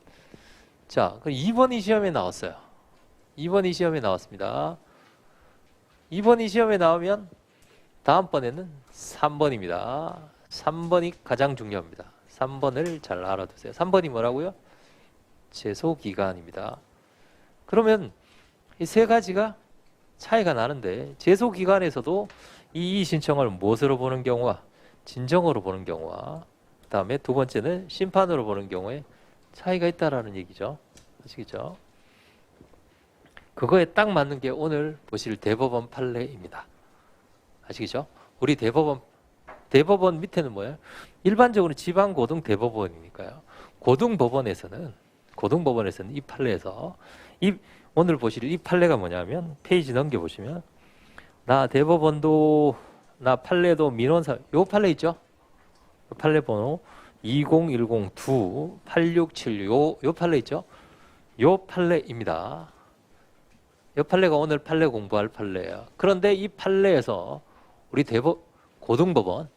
자, 그럼 2번이 시험에 나왔어요. 2번이 시험에 나왔습니다. 2번이 시험에 나오면 다음번에는 3번입니다. 3번이 가장 중요합니다. 3번을 잘 알아두세요. 3번이 뭐라고요? 제소기간입니다. 그러면 이 세 가지가 차이가 나는데 제소기간에서도 이의 신청을 무엇으로 보는 경우와 진정으로 보는 경우와 그 다음에 두 번째는 심판으로 보는 경우에 차이가 있다라는 얘기죠. 아시겠죠? 그거에 딱 맞는 게 오늘 보실 대법원 판례입니다. 아시겠죠? 우리 대법원 밑에는 뭐예요? 일반적으로 지방고등대법원이니까요. 고등법원에서는 이 판례에서 오늘 보실 이 판례가 뭐냐면 페이지 넘겨보시면 나 대법원도 나 판례도 민원사 요 판례 있죠? 요 판례 번호 2010-2-8676 요 판례 있죠? 요 판례입니다. 요 판례가 오늘 판례 공부할 판례예요. 그런데 이 판례에서 우리 고등법원,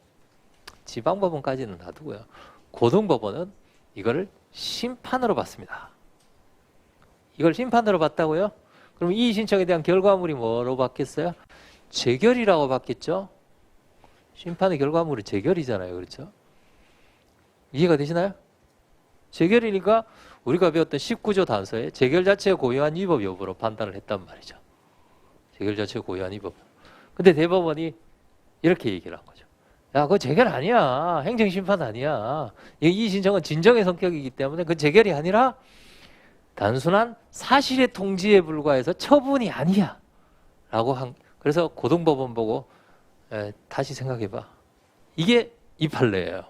지방법원까지는 놔두고요. 고등법원은 이거를 심판으로 봤습니다. 이걸 심판으로 봤다고요? 그럼 이의 신청에 대한 결과물이 뭐로 봤겠어요? 재결이라고 봤겠죠? 심판의 결과물은 재결이잖아요. 그렇죠? 이해가 되시나요? 재결이니까 우리가 배웠던 19조 단서에 재결 자체의 고유한 위법 여부로 판단을 했단 말이죠. 재결 자체의 고유한 위법. 근데 대법원이 이렇게 얘기를 한 거죠. 야, 그거 재결 아니야. 행정심판 아니야. 이 신청은 진정의 성격이기 때문에 그 재결이 아니라 단순한 사실의 통지에 불과해서 처분이 아니야. 그래서 고등법원 보고 다시 생각해봐. 이게 이 판례예요.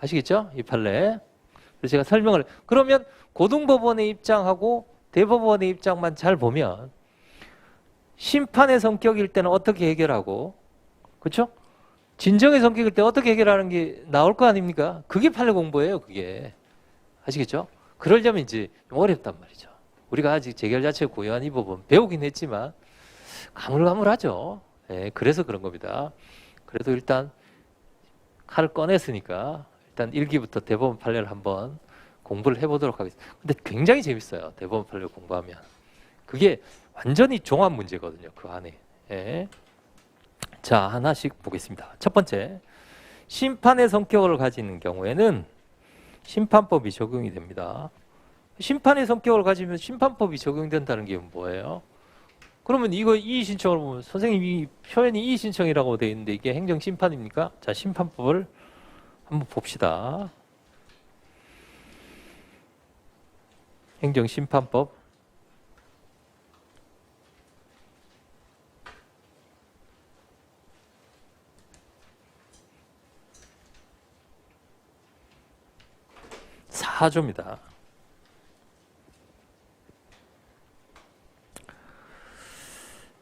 아시겠죠? 이 판례. 그래서 제가 설명을 그러면 고등법원의 입장하고 대법원의 입장만 잘 보면 심판의 성격일 때는 어떻게 해결하고 그렇죠? 진정의 성격일 때 어떻게 해결하는 게 나올 거 아닙니까? 그게 판례 공부예요. 그게. 아시겠죠? 그러려면 이제 좀 어렵단 말이죠. 우리가 아직 재결 자체 고유한 이 부분 배우긴 했지만 가물가물하죠. 네, 그래서 그런 겁니다. 그래도 일단 칼을 꺼냈으니까 일단 1기부터 대법원 판례를 한번 공부를 해보도록 하겠습니다. 근데 굉장히 재밌어요. 대법원 판례 공부하면. 그게 완전히 종합 문제거든요. 그 안에. 네. 자, 하나씩 보겠습니다. 첫 번째, 심판의 성격을 가지는 경우에는 심판법이 적용이 됩니다. 심판의 성격을 가지면 심판법이 적용된다는 게 뭐예요? 그러면 이거 이의 신청을 보면 선생님이 표현이 이의 신청이라고 되어 있는데 이게 행정심판입니까? 자, 심판법을 한번 봅시다. 행정심판법. 사조입니다.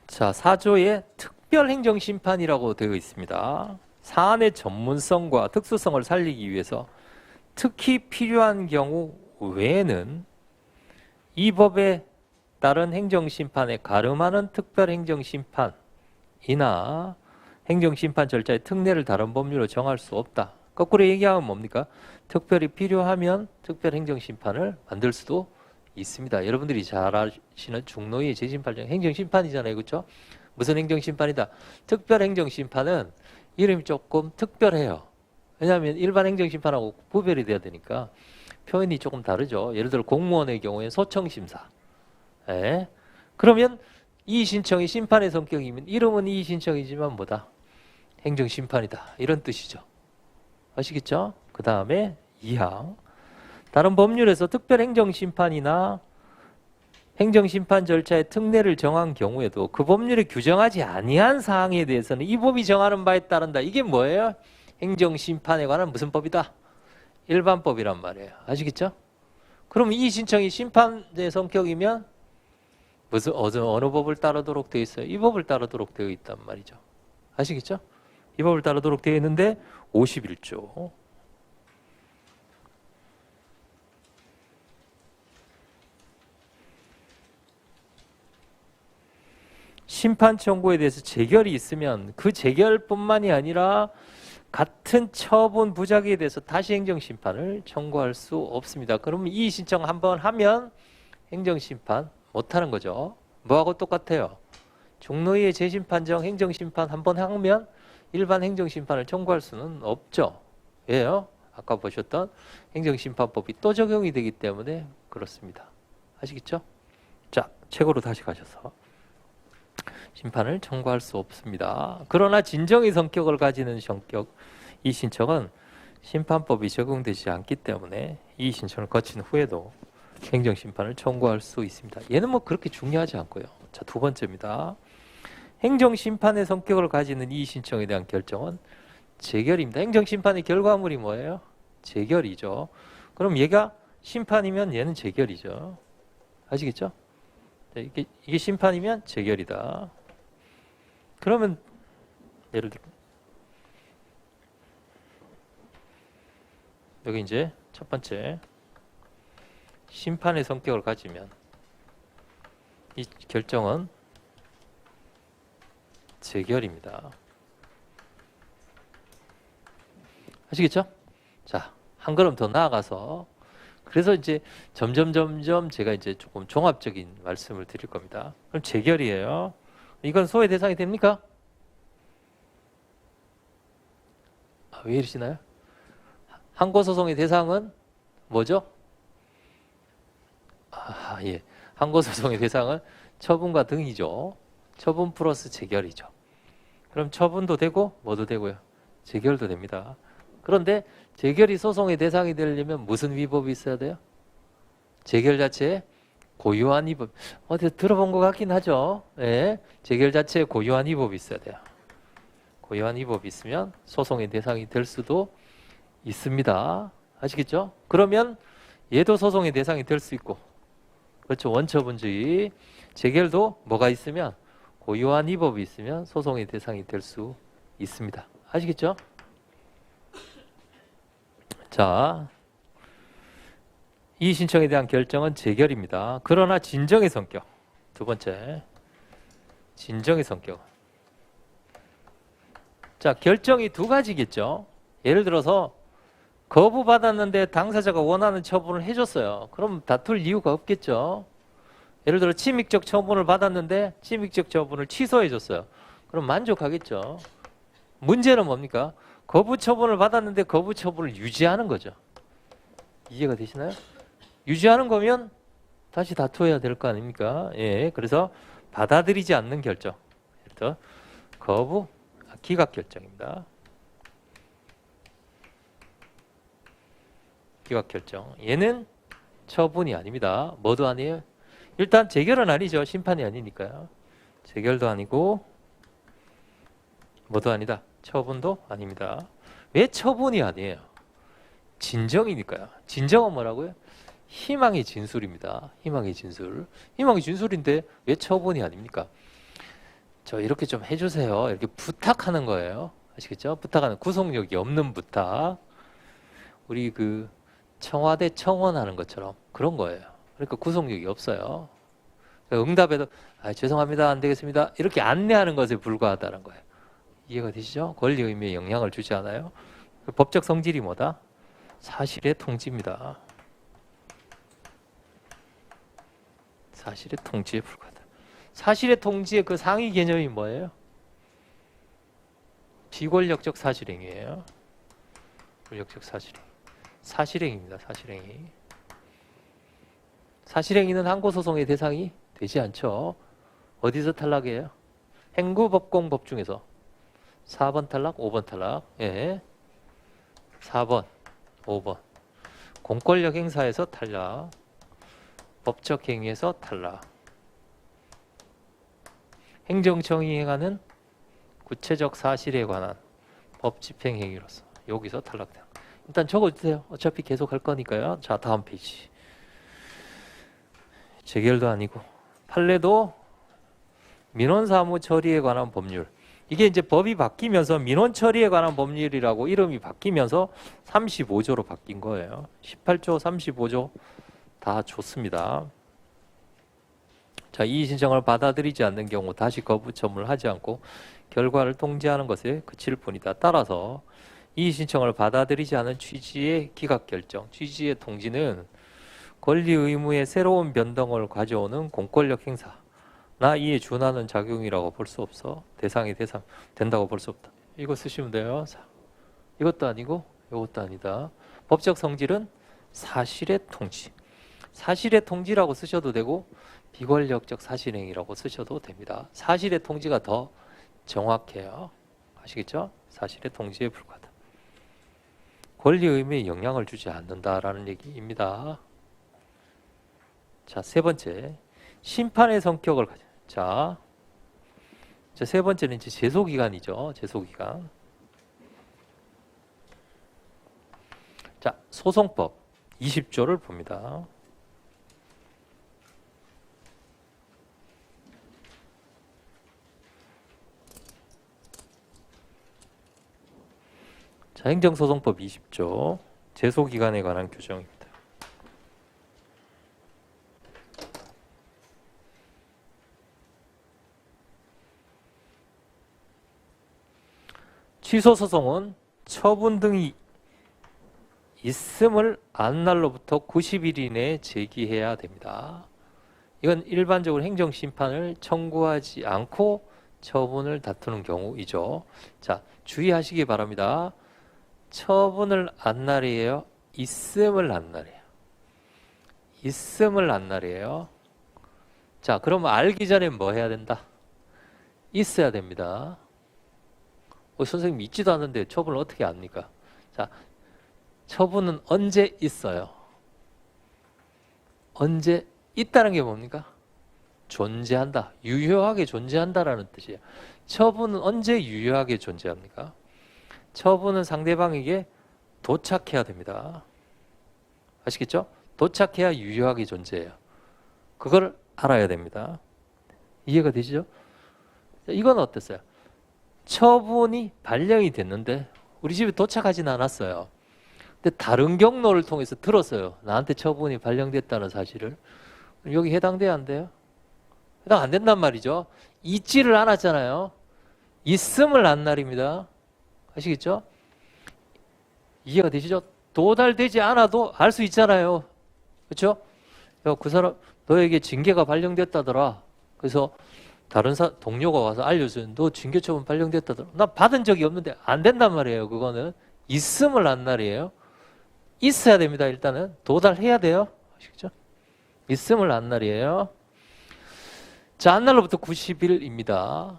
자, 4조에 특별행정심판이라고 되어 있습니다. 사안의 전문성과 특수성을 살리기 위해서 특히 필요한 경우 외에는 이 법에 따른 행정심판에 가름하는 특별행정심판이나 행정심판 절차의 특례를 다른 법률로 정할 수 없다. 거꾸로 얘기하면 뭡니까? 특별히 필요하면 특별행정심판을 만들 수도 있습니다. 여러분들이 잘 아시는 중노위의 재심판정 행정심판이잖아요. 그렇죠? 무슨 행정심판이다? 특별행정심판은 이름이 조금 특별해요. 왜냐하면 일반 행정심판하고 구별이 돼야 되니까 표현이 조금 다르죠. 예를 들어 공무원의 경우에 소청심사. 예? 그러면 이의신청이 심판의 성격이면 이름은 이의신청이지만 뭐다? 행정심판이다. 이런 뜻이죠. 아시겠죠? 그 다음에 2항. 다른 법률에서 특별행정심판이나 행정심판 절차의 특례를 정한 경우에도 그 법률에 규정하지 아니한 사항에 대해서는 이 법이 정하는 바에 따른다. 이게 뭐예요? 행정심판에 관한 무슨 법이다? 일반법이란 말이에요. 아시겠죠? 그럼 이 신청이 심판의 성격이면 무슨 어느 법을 따르도록 되어 있어요? 이 법을 따르도록 되어 있단 말이죠. 아시겠죠? 이 법을 따르도록 되어 있는데 51조. 심판 청구에 대해서 재결이 있으면 그 재결뿐만이 아니라 같은 처분 부작위에 대해서 다시 행정심판을 청구할 수 없습니다. 그러면 이 신청 한번 하면 행정심판 못하는 거죠. 뭐하고 똑같아요? 종로위의 재심판정 행정심판 한번 하면 일반 행정심판을 청구할 수는 없죠. 왜요? 아까 보셨던 행정심판법이 또 적용이 되기 때문에 그렇습니다. 아시겠죠? 자, 책으로 다시 가셔서 심판을 청구할 수 없습니다. 그러나 진정의 성격을 가지는 성격 이 신청은 심판법이 적용되지 않기 때문에 이 신청을 거친 후에도 행정심판을 청구할 수 있습니다. 얘는 뭐 그렇게 중요하지 않고요. 자, 두 번째입니다. 행정심판의 성격을 가지는 이 신청에 대한 결정은 재결입니다. 행정심판의 결과물이 뭐예요? 재결이죠. 그럼 얘가 심판이면 얘는 재결이죠. 아시겠죠? 이게 심판이면 재결이다. 그러면 예를 들어 여기 이제 첫 번째 심판의 성격을 가지면 이 결정은 재결입니다. 아시겠죠? 자, 한 걸음 더 나아가서 그래서 이제 점점 제가 이제 조금 종합적인 말씀을 드릴 겁니다. 그럼 재결이에요. 이건 소외 대상이 됩니까? 왜 이러시나요? 항고소송의 대상은 뭐죠? 예. 항고소송의 대상은 처분과 등이죠. 처분 플러스 재결이죠. 그럼 처분도 되고 뭐도 되고요? 재결도 됩니다. 그런데 재결이 소송의 대상이 되려면 무슨 위법이 있어야 돼요? 재결 자체에 고유한 위법. 어디 들어본 것 같긴 하죠. 예. 재결 자체에 고유한 위법이 있어야 돼요. 고유한 위법이 있으면 소송의 대상이 될 수도 있습니다. 아시겠죠? 그러면 얘도 소송의 대상이 될 수 있고, 그렇죠? 원처분주의. 재결도 뭐가 있으면 고유한 위법이 있으면 소송의 대상이 될 수 있습니다. 아시겠죠? 자, 이 신청에 대한 결정은 재결입니다. 그러나 진정의 성격. 두 번째, 진정의 성격. 자, 결정이 두 가지겠죠. 예를 들어서 거부받았는데 당사자가 원하는 처분을 해줬어요. 그럼 다툴 이유가 없겠죠. 예를 들어 침익적 처분을 받았는데 침익적 처분을 취소해줬어요. 그럼 만족하겠죠. 문제는 뭡니까? 거부 처분을 받았는데 거부 처분을 유지하는 거죠. 이해가 되시나요? 유지하는 거면 다시 다투어야 될 거 아닙니까? 예, 그래서 받아들이지 않는 결정. 예를 들어 거부, 기각 결정입니다. 기각 결정. 얘는 처분이 아닙니다. 뭐도 아니에요? 일단 재결은 아니죠. 심판이 아니니까요. 재결도 아니고 뭐도 아니다. 처분도 아닙니다. 왜 처분이 아니에요? 진정이니까요. 진정은 뭐라고요? 희망의 진술입니다. 희망의 진술. 희망의 진술인데 왜 처분이 아닙니까? 저 이렇게 좀 해주세요. 이렇게 부탁하는 거예요. 아시겠죠? 부탁하는 구속력이 없는 부탁. 우리 그 청와대 청원하는 것처럼 그런 거예요. 그러니까 구속력이 없어요. 응답에도 죄송합니다. 안 되겠습니다. 이렇게 안내하는 것에 불과하다는 거예요. 이해가 되시죠? 권리 의미에 영향을 주지 않아요. 법적 성질이 뭐다? 사실의 통지입니다. 사실의 통지에 불과하다. 사실의 통지의 그 상위 개념이 뭐예요? 비권력적 사실행위예요. 불력적 사실행. 사실행입니다. 사실행이. 사실행위는 항고소송의 대상이 되지 않죠. 어디서 탈락이에요? 행구법공법 중에서 4번 탈락, 5번 탈락. 예. 4번, 5번. 공권력 행사에서 탈락. 법적 행위에서 탈락. 행정청이 행하는 구체적 사실에 관한 법 집행 행위로서 여기서 탈락돼요. 일단 적어주세요. 어차피 계속 할 거니까요. 자, 다음 페이지. 재결도 아니고 판례도 민원 사무 처리에 관한 법률. 이게 이제 법이 바뀌면서 민원 처리에 관한 법률이라고 이름이 바뀌면서 35조로 바뀐 거예요. 18조, 35조 다 좋습니다. 자, 이의 신청을 받아들이지 않는 경우 다시 거부 처분을 하지 않고 결과를 통지하는 것에 그칠 뿐이다. 따라서 이의 신청을 받아들이지 않은 취지의 기각 결정, 취지의 통지는 권리 의무의 새로운 변동을 가져오는 공권력 행사나 이에 준하는 작용이라고 볼 수 없어. 대상이 된다고 볼 수 없다. 이거 쓰시면 돼요. 자, 이것도 아니고 이것도 아니다. 법적 성질은 사실의 통지. 사실의 통지라고 쓰셔도 되고 비권력적 사실행위라고 쓰셔도 됩니다. 사실의 통지가 더 정확해요. 아시겠죠? 사실의 통지에 불과하다. 권리 의무에 영향을 주지 않는다라는 얘기입니다. 자, 세 번째. 심판의 성격을 가져. 자, 세 번째는 이제 제소기간이죠. 제소기간. 자, 소송법 20조를 봅니다. 자, 행정소송법 20조 제소기간에 관한 규정입니다. 취소소송은 처분 등이 있음을 안 날로부터 90일 이내에 제기해야 됩니다. 이건 일반적으로 행정심판을 청구하지 않고 처분을 다투는 경우이죠. 자, 주의하시기 바랍니다. 처분을 안 날이에요? 있음을 안 날이에요? 있음을 안 날이에요? 자, 그럼 알기 전에 뭐 해야 된다? 있어야 됩니다. 선생님 있지도 않는데 처분을 어떻게 압니까? 자, 처분은 언제 있어요? 언제 있다는 게 뭡니까? 존재한다. 유효하게 존재한다라는 뜻이에요. 처분은 언제 유효하게 존재합니까? 처분은 상대방에게 도착해야 됩니다. 아시겠죠? 도착해야 유효하게 존재해요. 그걸 알아야 됩니다. 이해가 되시죠? 이건 어땠어요? 처분이 발령이 됐는데 우리 집에 도착하진 않았어요. 근데 다른 경로를 통해서 들었어요. 나한테 처분이 발령됐다는 사실을. 여기 해당돼야 안 돼요? 해당 안 된단 말이죠. 있지를 않았잖아요. 있음을 안 날입니다. 아시겠죠? 이해가 되시죠? 도달되지 않아도 알 수 있잖아요. 그렇죠? 야, 그 사람 너에게 징계가 발령됐다더라. 그래서 다른 동료가 와서 알려줘요. 너 징계 처분 발령됐다더라. 나 받은 적이 없는데 안 된단 말이에요. 그거는 있음을 안 날이에요. 있어야 됩니다. 일단은 도달해야 돼요. 아시겠죠? 있음을 안 날이에요. 자, 안 날로부터 90일입니다.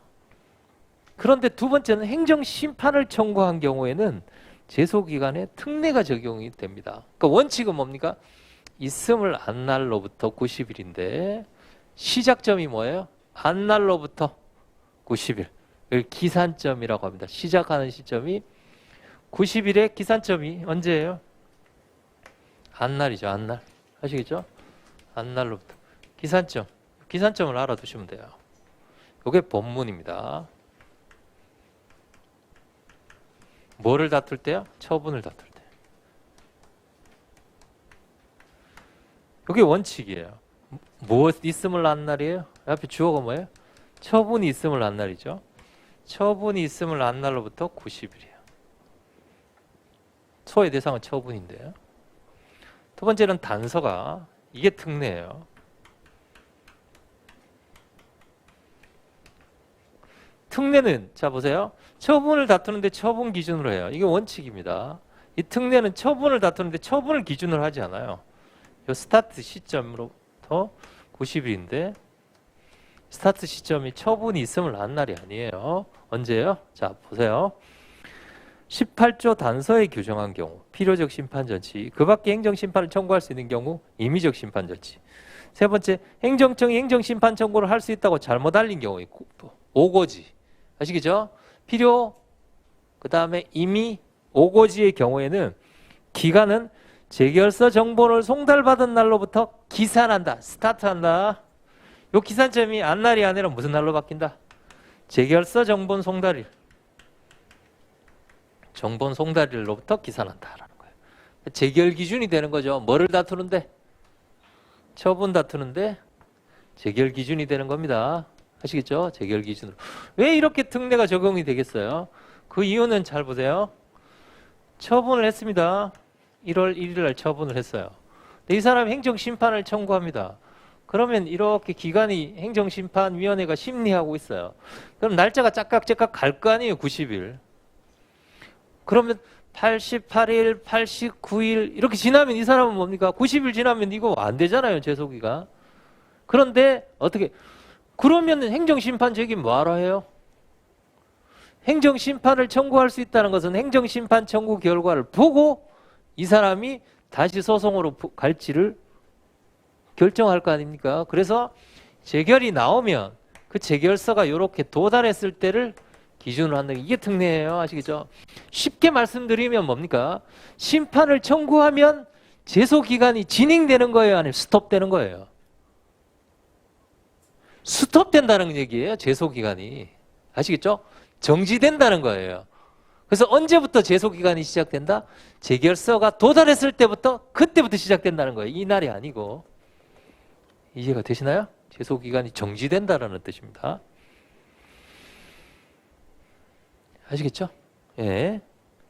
그런데 두 번째는 행정심판을 청구한 경우에는 제소기간에 특례가 적용이 됩니다. 그러니까 원칙은 뭡니까? 있음을 안 날로부터 90일인데 시작점이 뭐예요? 안 날로부터 90일. 이걸 기산점이라고 합니다. 시작하는 시점이 90일의 기산점이 언제예요? 안 날이죠. 안 날. 아시겠죠? 안 날로부터. 기산점. 기산점을 알아두시면 돼요. 이게 본문입니다. 뭐를 다툴 때요? 처분을 다툴 때. 이게 원칙이에요. 무엇 있음을 안 날이에요? 앞에 주어가 뭐예요? 처분이 있음을 안 날이죠. 처분이 있음을 안 날로부터 90일이에요. 소의 대상은 처분인데요. 두 번째는 단서가. 이게 특례예요. 특례는 자 보세요. 처분을 다투는데 처분 기준으로 해요. 이게 원칙입니다. 이 특례는 처분을 다투는데 처분을 기준으로 하지 않아요. 요 스타트 시점으로부터 90일인데 스타트 시점이 처분이 있음을 한 날이 아니에요. 언제요? 자, 보세요. 18조 단서에 규정한 경우 필요적 심판 전치, 그 밖에 행정심판을 청구할 수 있는 경우 임의적 심판 전치. 세 번째, 행정청이 행정심판 청구를 할 수 있다고 잘못 알린 경우 오고지. 아시겠죠? 필요, 그 다음에 임의, 오고지의 경우에는 기간은 재결서 정보를 송달받은 날로부터 기산한다. 스타트한다. 요 기산점이 안날이 아니라 무슨 날로 바뀐다? 재결서 정본 송달일. 정본 송달일로부터 기산한다라는 거예요. 재결 기준이 되는 거죠. 뭐를 다투는데? 처분 다투는데 재결 기준이 되는 겁니다. 아시겠죠? 재결 기준으로. 왜 이렇게 특례가 적용이 되겠어요? 그 이유는 잘 보세요. 처분을 했습니다. 1월 1일 날 처분을 했어요. 근데 이 사람이 행정심판을 청구합니다. 그러면 이렇게 기간이 행정심판위원회가 심리하고 있어요. 그럼 날짜가 짝깍짝깍 갈 거 아니에요. 90일. 그러면 88일, 89일 이렇게 지나면 이 사람은 뭡니까? 90일 지나면 이거 안 되잖아요. 제소기가. 그런데 어떻게? 그러면 행정심판 책임 뭐하러 해요? 행정심판을 청구할 수 있다는 것은 행정심판 청구 결과를 보고 이 사람이 다시 소송으로 갈지를 결정할 거 아닙니까? 그래서 재결이 나오면 그 재결서가 이렇게 도달했을 때를 기준으로 한다는 게 이게 특례예요. 아시겠죠? 쉽게 말씀드리면 뭡니까? 심판을 청구하면 제소기간이 진행되는 거예요? 아니면 스톱되는 거예요? 스톱된다는 얘기예요. 제소기간이. 아시겠죠? 정지된다는 거예요. 그래서 언제부터 제소기간이 시작된다? 재결서가 도달했을 때부터 그때부터 시작된다는 거예요. 이 날이 아니고. 이해가 되시나요? 제소기간이 정지된다는 뜻입니다. 아시겠죠? 예.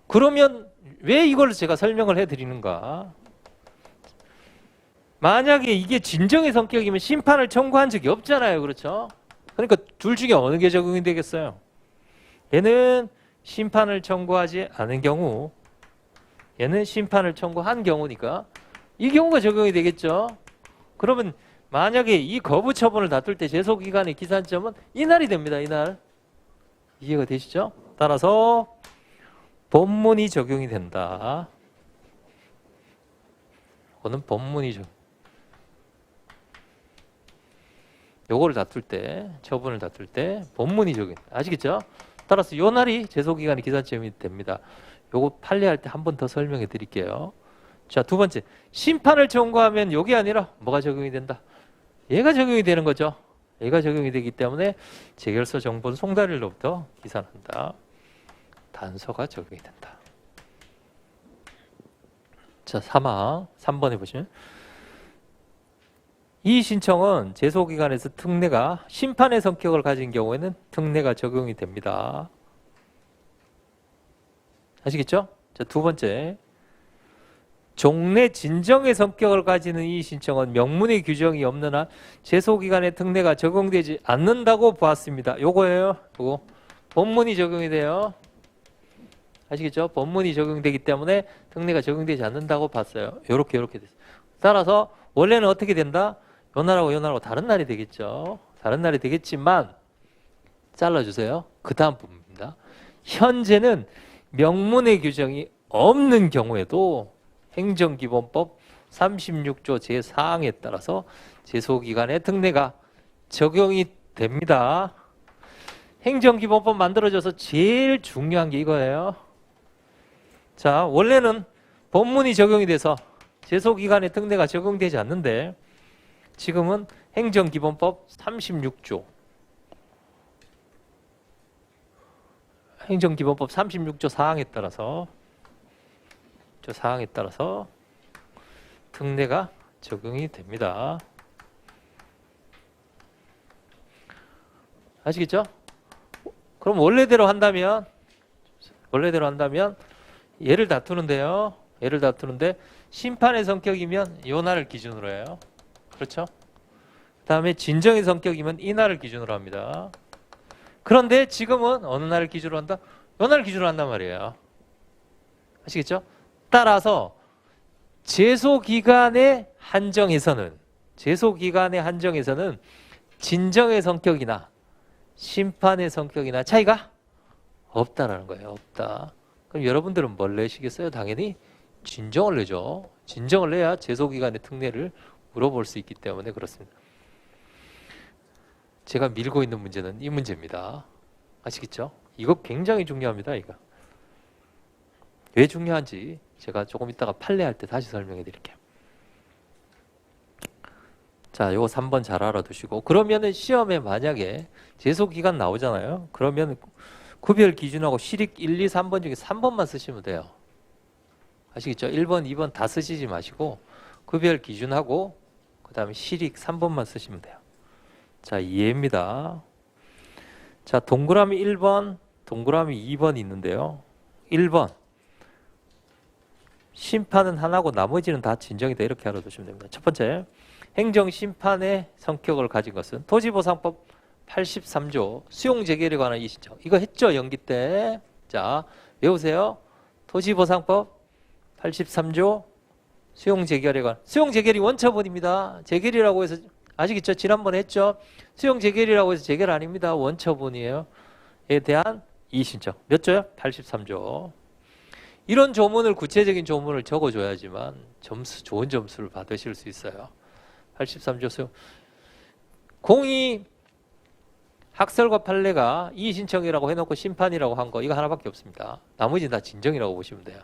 그러면 왜 이걸 제가 설명을 해드리는가? 만약에 이게 진정의 성격이면 심판을 청구한 적이 없잖아요. 그렇죠? 그러니까 둘 중에 어느 게 적용이 되겠어요? 얘는 심판을 청구하지 않은 경우, 얘는 심판을 청구한 경우니까 이 경우가 적용이 되겠죠. 그러면 만약에 이 거부 처분을 다툴 때 제소기간의 기산점은 이날이 됩니다. 이날. 이해가 되시죠? 따라서 본문이 적용이 된다. 이거는 본문이 적용. 요거를 다툴 때, 처분을 다툴 때 본문이 적용. 아시겠죠? 따라서 요 날이 제소기간의 기산점이 됩니다. 요거 판례할 때 한 번 더 설명해 드릴게요. 자, 두 번째. 심판을 청구하면 요게 아니라 뭐가 적용이 된다? 얘가 적용이 되는 거죠. 얘가 적용이 되기 때문에 재결서 정본 송달일로부터 기산한다. 단서가 적용이 된다. 자, 3번에 보시면 이 신청은 제소기간에서 특례가 심판의 성격을 가진 경우에는 특례가 적용이 됩니다. 아시겠죠? 자, 두 번째. 종래 진정의 성격을 가지는 이 신청은 명문의 규정이 없는 한 제소기간의 특례가 적용되지 않는다고 보았습니다. 요거예요. 요거. 본문이 적용이 돼요. 아시겠죠? 본문이 적용되기 때문에 특례가 적용되지 않는다고 봤어요. 요렇게 됐어요. 따라서 원래는 어떻게 된다? 요 날하고 요 날하고 다른 날이 되겠죠. 다른 날이 되겠지만 잘라주세요. 그 다음 부분입니다. 현재는 명문의 규정이 없는 경우에도 행정기본법 36조 제4항에 따라서 제소기간의 특례가 적용이 됩니다. 행정기본법 만들어져서 제일 중요한 게 이거예요. 자, 원래는 본문이 적용이 돼서 제소기간의 특례가 적용되지 않는데 지금은 행정기본법 36조 행정기본법 36조 4항에 따라서 특례가 적용이 됩니다. 아시겠죠? 그럼 원래대로 한다면 얘를 다투는데요. 얘를 다투는데 심판의 성격이면 요 날을 기준으로 해요. 그렇죠? 그 다음에 진정의 성격이면 이 날을 기준으로 합니다. 그런데 지금은 어느 날을 기준으로 한다? 요 날을 기준으로 한단 말이에요. 아시겠죠? 따라서 제소기간의 한정에서는 진정의 성격이나 심판의 성격이나 차이가 없다라는 거예요. 없다. 그럼 여러분들은 뭘 내시겠어요? 당연히 진정을 내죠. 진정을 내야 제소기간의 특례를 물어볼 수 있기 때문에 그렇습니다. 제가 밀고 있는 문제는 이 문제입니다. 아시겠죠? 이거 굉장히 중요합니다. 이거 왜 중요한지 제가 조금 이따가 판례할 때 다시 설명해 드릴게요. 자, 요거 3번 잘 알아두시고, 그러면은 시험에 만약에 제소기간 나오잖아요. 그러면 구별 기준하고 실익 1, 2, 3번 중에 3번만 쓰시면 돼요. 아시겠죠? 1번, 2번 다 쓰시지 마시고 구별 기준하고 그 다음에 실익 3번만 쓰시면 돼요. 자, 이해입니다. 자, 동그라미 1번, 동그라미 2번 있는데요. 1번 심판은 하나고 나머지는 다 진정이다, 이렇게 알아두시면 됩니다. 첫 번째, 행정심판의 성격을 가진 것은 토지보상법 83조 수용재결에 관한 이의신청. 이거 했죠, 연기 때. 자, 외우세요. 토지보상법 83조 수용재결에 관한. 수용재결이 원처분입니다. 재결이라고 해서 아시겠죠? 지난번에 했죠. 수용재결이라고 해서 재결 아닙니다. 원처분이에요. 에 대한 이의신청. 몇 조요? 83조. 이런 조문을, 구체적인 조문을 적어줘야지만 좋은 점수를 받으실 수 있어요. 83조 수용. 공의 학설과 판례가 이의신청이라고 해놓고 심판이라고 한 거, 이거 하나밖에 없습니다. 나머지는 다 진정이라고 보시면 돼요.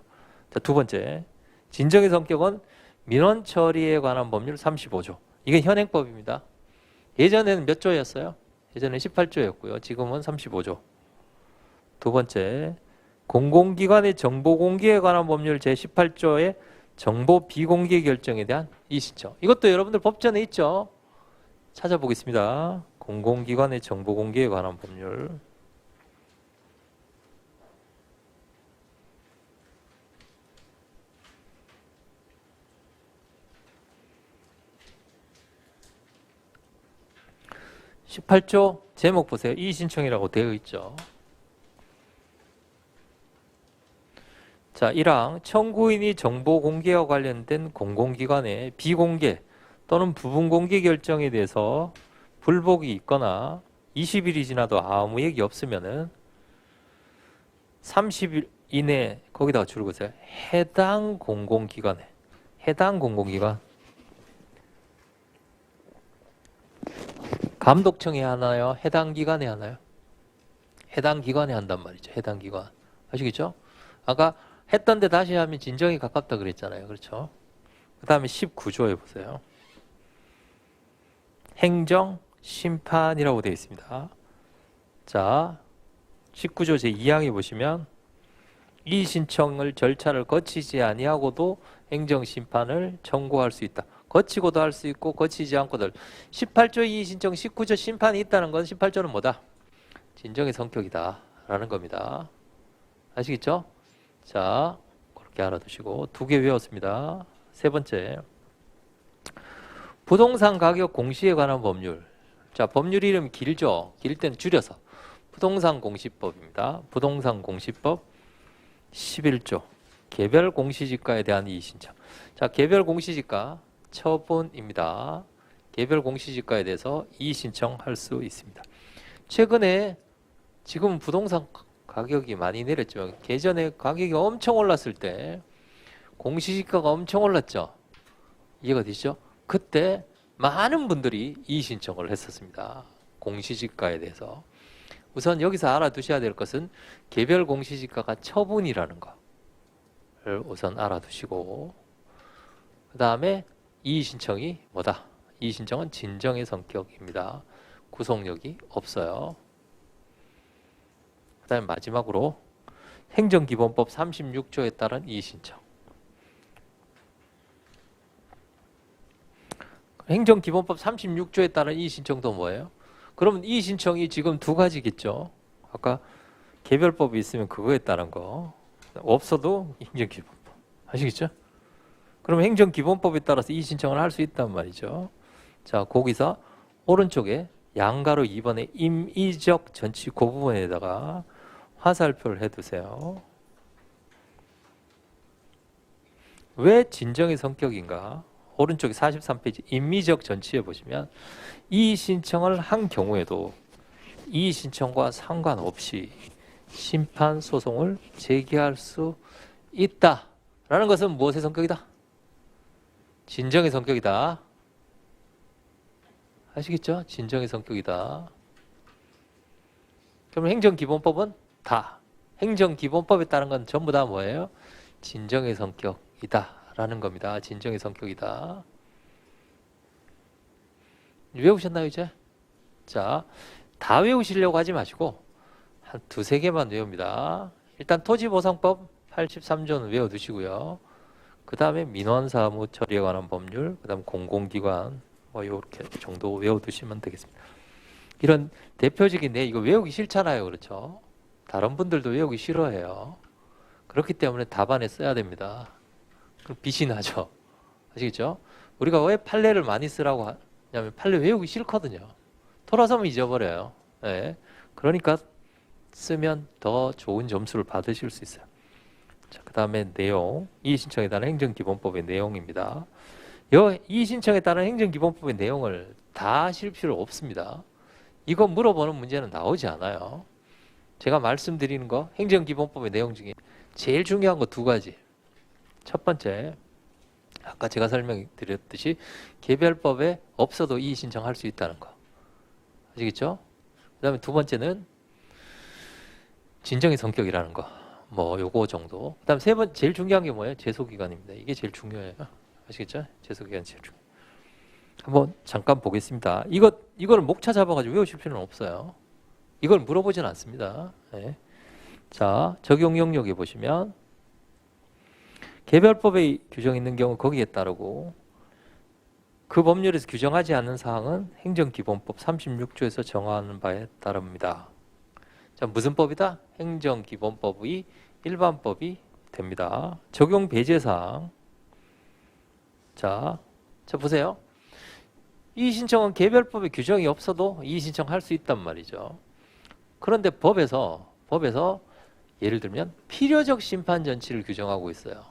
자, 두 번째, 진정의 성격은 민원 처리에 관한 법률 35조. 이게 현행법입니다. 예전에는 몇 조였어요? 예전에 18조였고요. 지금은 35조. 두 번째, 공공기관의 정보 공개에 관한 법률 제18조의 정보 비공개 결정에 대한 이의신청. 이것도 여러분들 법전에 있죠? 찾아보겠습니다. 공공기관의 정보 공개에 관한 법률. (18조) 제목 보세요. 이의신청이라고 되어 있죠. 자, 1항 청구인이 정보 공개와 관련된 공공기관의 비공개 또는 부분 공개 결정에 대해서 불복이 있거나 20일이 지나도 아무 얘기 없으면은 30일 이내 거기다가 줄을 그으세요. 해당 공공기관 감독청에 하나요? 해당 기관에 하나요? 해당 기관에 한단 말이죠. 해당 기관. 아시겠죠? 아까 했던데 다시 하면 진정이 가깝다 그랬잖아요. 그렇죠? 그 다음에 19조에 보세요. 행정, 심판이라고 되어 있습니다. 자, 19조 제2항에 보시면 이의신청을 절차를 거치지 아니하고도 행정심판을 청구할 수 있다. 거치고도 할 수 있고 거치지 않고도. 18조 이의신청, 19조 심판이 있다는 건 18조는 뭐다? 진정의 성격이다 라는 겁니다. 아시겠죠? 자, 그렇게 알아두시고 두 개 외웠습니다. 세 번째, 부동산 가격 공시에 관한 법률. 자, 법률 이름 길죠? 길 때는 줄여서 부동산 공시법입니다. 부동산 공시법 11조 개별 공시지가에 대한 이의신청. 자, 개별 공시지가 처분입니다. 개별 공시지가에 대해서 이의신청할 수 있습니다. 최근에 지금 부동산 가격이 많이 내렸지만 예전에 가격이 엄청 올랐을 때 공시지가가 엄청 올랐죠. 이해가 되시죠? 그때 많은 분들이 이의신청을 했었습니다. 공시지가에 대해서. 우선 여기서 알아두셔야 될 것은 개별 공시지가가 처분이라는 거를 우선 알아두시고, 그 다음에 이의신청이 뭐다? 이의신청은 진정의 성격입니다. 구속력이 없어요. 그 다음에 마지막으로 행정기본법 36조에 따른 이의신청. 행정기본법 36조에 따른 이의신청도 뭐예요? 그러면 이의신청이 지금 두 가지겠죠. 아까 개별법이 있으면 그거에 따른 거. 없어도 행정기본법. 아시겠죠? 그럼 행정기본법에 따라서 이의신청을 할 수 있단 말이죠. 자, 거기서 오른쪽에 양가로 2번에 임의적 전치 그 부분에다가 화살표를 해두세요. 왜 진정의 성격인가? 오른쪽에 43페이지 임의적 전치에 보시면 이의 신청을 한 경우에도 이의 신청과 상관없이 심판 소송을 제기할 수 있다라는 것은 무엇의 성격이다? 진정의 성격이다. 아시겠죠? 진정의 성격이다. 그럼 행정기본법은 다 행정기본법에 따른 건 전부 다 뭐예요? 진정의 성격이다 라는 겁니다. 진정의 성격이다. 외우셨나요 이제? 자, 다 외우시려고 하지 마시고 한 두세 개만 외웁니다. 일단 토지보상법 83조는 외워두시고요. 그 다음에 민원사무 처리에 관한 법률, 그 다음 공공기관 뭐 이렇게 정도 외워두시면 되겠습니다. 이런 대표적인 이거 외우기 싫잖아요. 그렇죠? 다른 분들도 외우기 싫어해요. 그렇기 때문에 답안에 써야 됩니다. 그럼 빛이 나죠. 아시겠죠? 우리가 왜 판례를 많이 쓰라고 하냐면 판례 외우기 싫거든요. 돌아서면 잊어버려요. 네. 그러니까 쓰면 더 좋은 점수를 받으실 수 있어요. 자, 그 다음에 내용, 이의신청에 따른 행정기본법의 내용입니다. 이의신청에 따른 행정기본법의 내용을 다 하실 필요 없습니다. 이거 물어보는 문제는 나오지 않아요. 제가 말씀드리는 거 행정기본법의 내용 중에 제일 중요한 거 두 가지. 첫 번째, 아까 제가 설명드렸듯이 개별법에 없어도 이의신청할 수 있다는 거. 아시겠죠? 그 다음에 두 번째는 진정의 성격이라는 거. 뭐 요거 정도. 그 다음 세 번 제일 중요한 게 뭐예요? 제소기간입니다. 이게 제일 중요해요. 아시겠죠? 제소기간 제일 중요해요. 한번 잠깐 보겠습니다. 이거를 목 찾아봐가지고 외우실 필요는 없어요. 이걸 물어보진 않습니다. 네. 자, 적용 영역에 보시면 개별법에 규정이 있는 경우 거기에 따르고 그 법률에서 규정하지 않는 사항은 행정기본법 36조에서 정하는 바에 따릅니다. 자, 무슨 법이다? 행정기본법의 일반법이 됩니다. 적용 배제사항. 자 보세요. 이의신청은 개별법에 규정이 없어도 이의신청할 수 있단 말이죠. 그런데 법에서 예를 들면 필요적 심판 전치를 규정하고 있어요.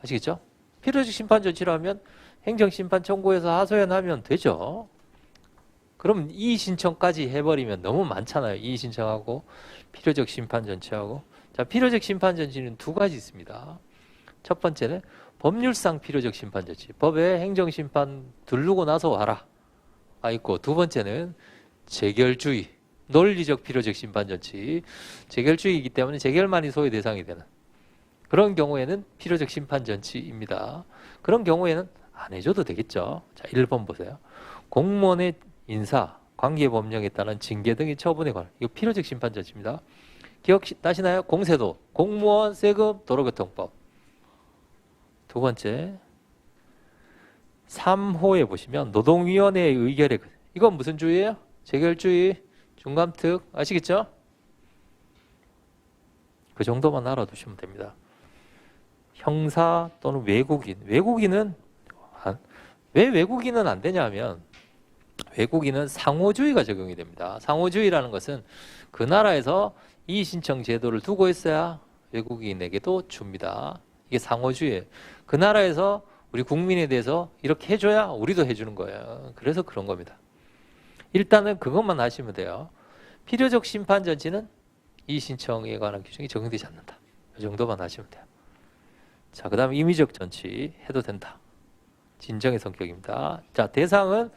아시겠죠? 필요적 심판 전치라면 행정심판 청구해서 하소연하면 되죠. 그럼 이의신청까지 해버리면 너무 많잖아요. 이의신청하고 필요적 심판 전치하고. 자, 필요적 심판 전치는 두 가지 있습니다. 첫 번째는 법률상 필요적 심판 전치. 법에 행정심판 두르고 나서 와라. 있고, 두 번째는 재결주의. 논리적 필요적 심판 전치. 재결주의이기 때문에 재결만이 소의 대상이 되는 그런 경우에는 필요적 심판 전치입니다. 그런 경우에는 안 해줘도 되겠죠. 자, 1번 보세요. 공무원의 인사, 관계법령에 따른 징계 등의 처분에 관한 이거 필요적 심판 전치입니다. 기억나시나요? 공세도, 공무원, 세금, 도로교통법. 두 번째 3호에 보시면 노동위원회의 의결에 이건 무슨 주의예요? 재결주의, 중감특 아시겠죠? 그 정도만 알아두시면 됩니다. 형사 또는 외국인은 왜 외국인은 안 되냐면 외국인은 상호주의가 적용이 됩니다. 상호주의라는 것은 그 나라에서 이의신청 제도를 두고 있어야 외국인에게도 줍니다. 이게 상호주의예요. 그 나라에서 우리 국민에 대해서 이렇게 해줘야 우리도 해주는 거예요. 그래서 그런 겁니다. 일단은 그것만 하시면 돼요. 필요적 심판 전치는 이의신청에 관한 규정이 적용되지 않는다. 이 정도만 하시면 돼요. 자, 그 다음에 임의적 전치 해도 된다. 진정의 성격입니다. 자, 대상은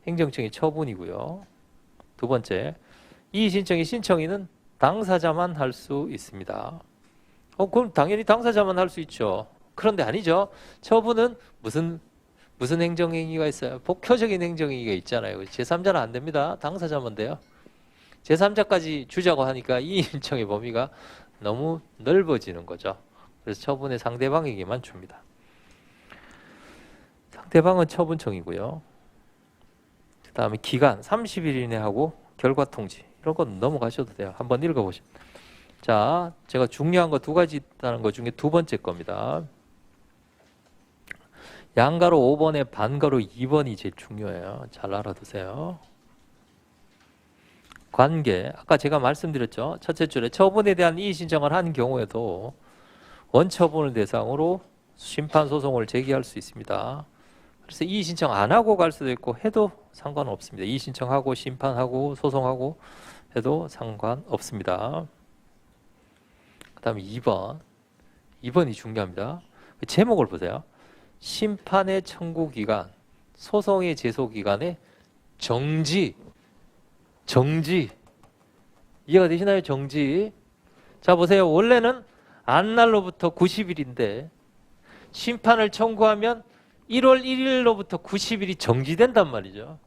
행정청의 처분이고요. 두 번째, 이의신청의 신청인은 당사자만 할 수 있습니다. 그럼 당연히 당사자만 할 수 있죠. 그런데 아니죠. 처분은 무슨 행정행위가 있어요? 복효적인 행정행위가 있잖아요. 제3자는 안 됩니다. 당사자만 돼요. 제3자까지 주자고 하니까 이의신청의 범위가 너무 넓어지는 거죠. 그래서 처분의 상대방에게만 줍니다. 상대방은 처분청이고요. 그 다음에 기간 30일 이내 하고 결과 통지 이런 건 넘어가셔도 돼요. 한번 읽어보시면. 자, 제가 중요한 거 두 가지 있다는 것 중에 두 번째 겁니다. 양가로 5번에 반가로 2번이 제일 중요해요. 잘 알아두세요. 관계, 아까 제가 말씀드렸죠. 첫째 줄에 처분에 대한 이의신청을 한 경우에도 원처분을 대상으로 심판 소송을 제기할 수 있습니다. 그래서 이의 신청 안 하고 갈 수도 있고 해도 상관없습니다. 이의 신청하고 심판하고 소송하고 해도 상관없습니다. 그 다음에 2번. 2번이 중요합니다. 제목을 보세요. 심판의 청구기간, 소송의 제소기간의 정지. 이해가 되시나요? 정지. 자, 보세요. 원래는 안날로부터 90일인데 심판을 청구하면 1월 1일로부터 90일이 정지된단 말이죠.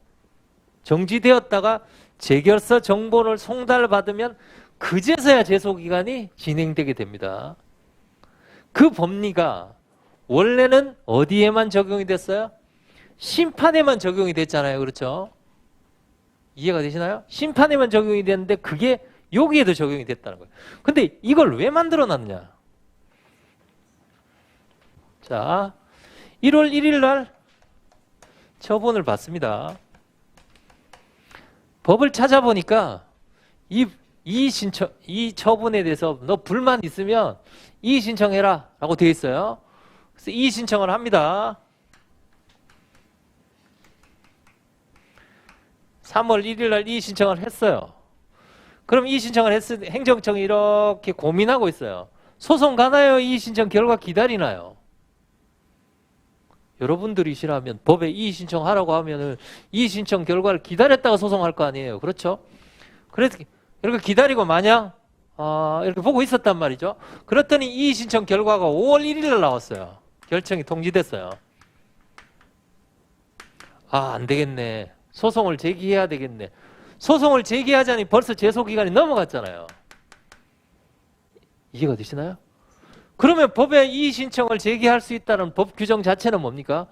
정지되었다가 재결서 정본을 송달받으면 그제서야 제소기간이 진행되게 됩니다. 그 법리가 원래는 어디에만 적용이 됐어요? 심판에만 적용이 됐잖아요. 그렇죠? 이해가 되시나요? 심판에만 적용이 됐는데 그게 여기에도 적용이 됐다는 거예요. 근데 이걸 왜 만들어 놨냐? 자, 1월 1일 날 처분을 받습니다. 법을 찾아보니까 이 처분에 대해서 너 불만 있으면 이의 신청해라 라고 되어 있어요. 그래서 이의 신청을 합니다. 3월 1일 날 이의 신청을 했어요. 그럼 이의 신청을 했을 때 행정청이 이렇게 고민하고 있어요. 소송 가나요? 이의 신청 결과 기다리나요? 여러분들이시라면 법에 이의 신청하라고 하면은 이의 신청 결과를 기다렸다가 소송할 거 아니에요. 그렇죠? 그래서 이렇게 기다리고 마냥 이렇게 보고 있었단 말이죠. 그랬더니 이의 신청 결과가 5월 1일 날 나왔어요. 결정이 통지됐어요. 안 되겠네. 소송을 제기해야 되겠네. 소송을 제기하자니 벌써 제소기간이 넘어갔잖아요. 이해가 되시나요? 그러면 법에 이의 신청을 제기할 수 있다는 법 규정 자체는 뭡니까?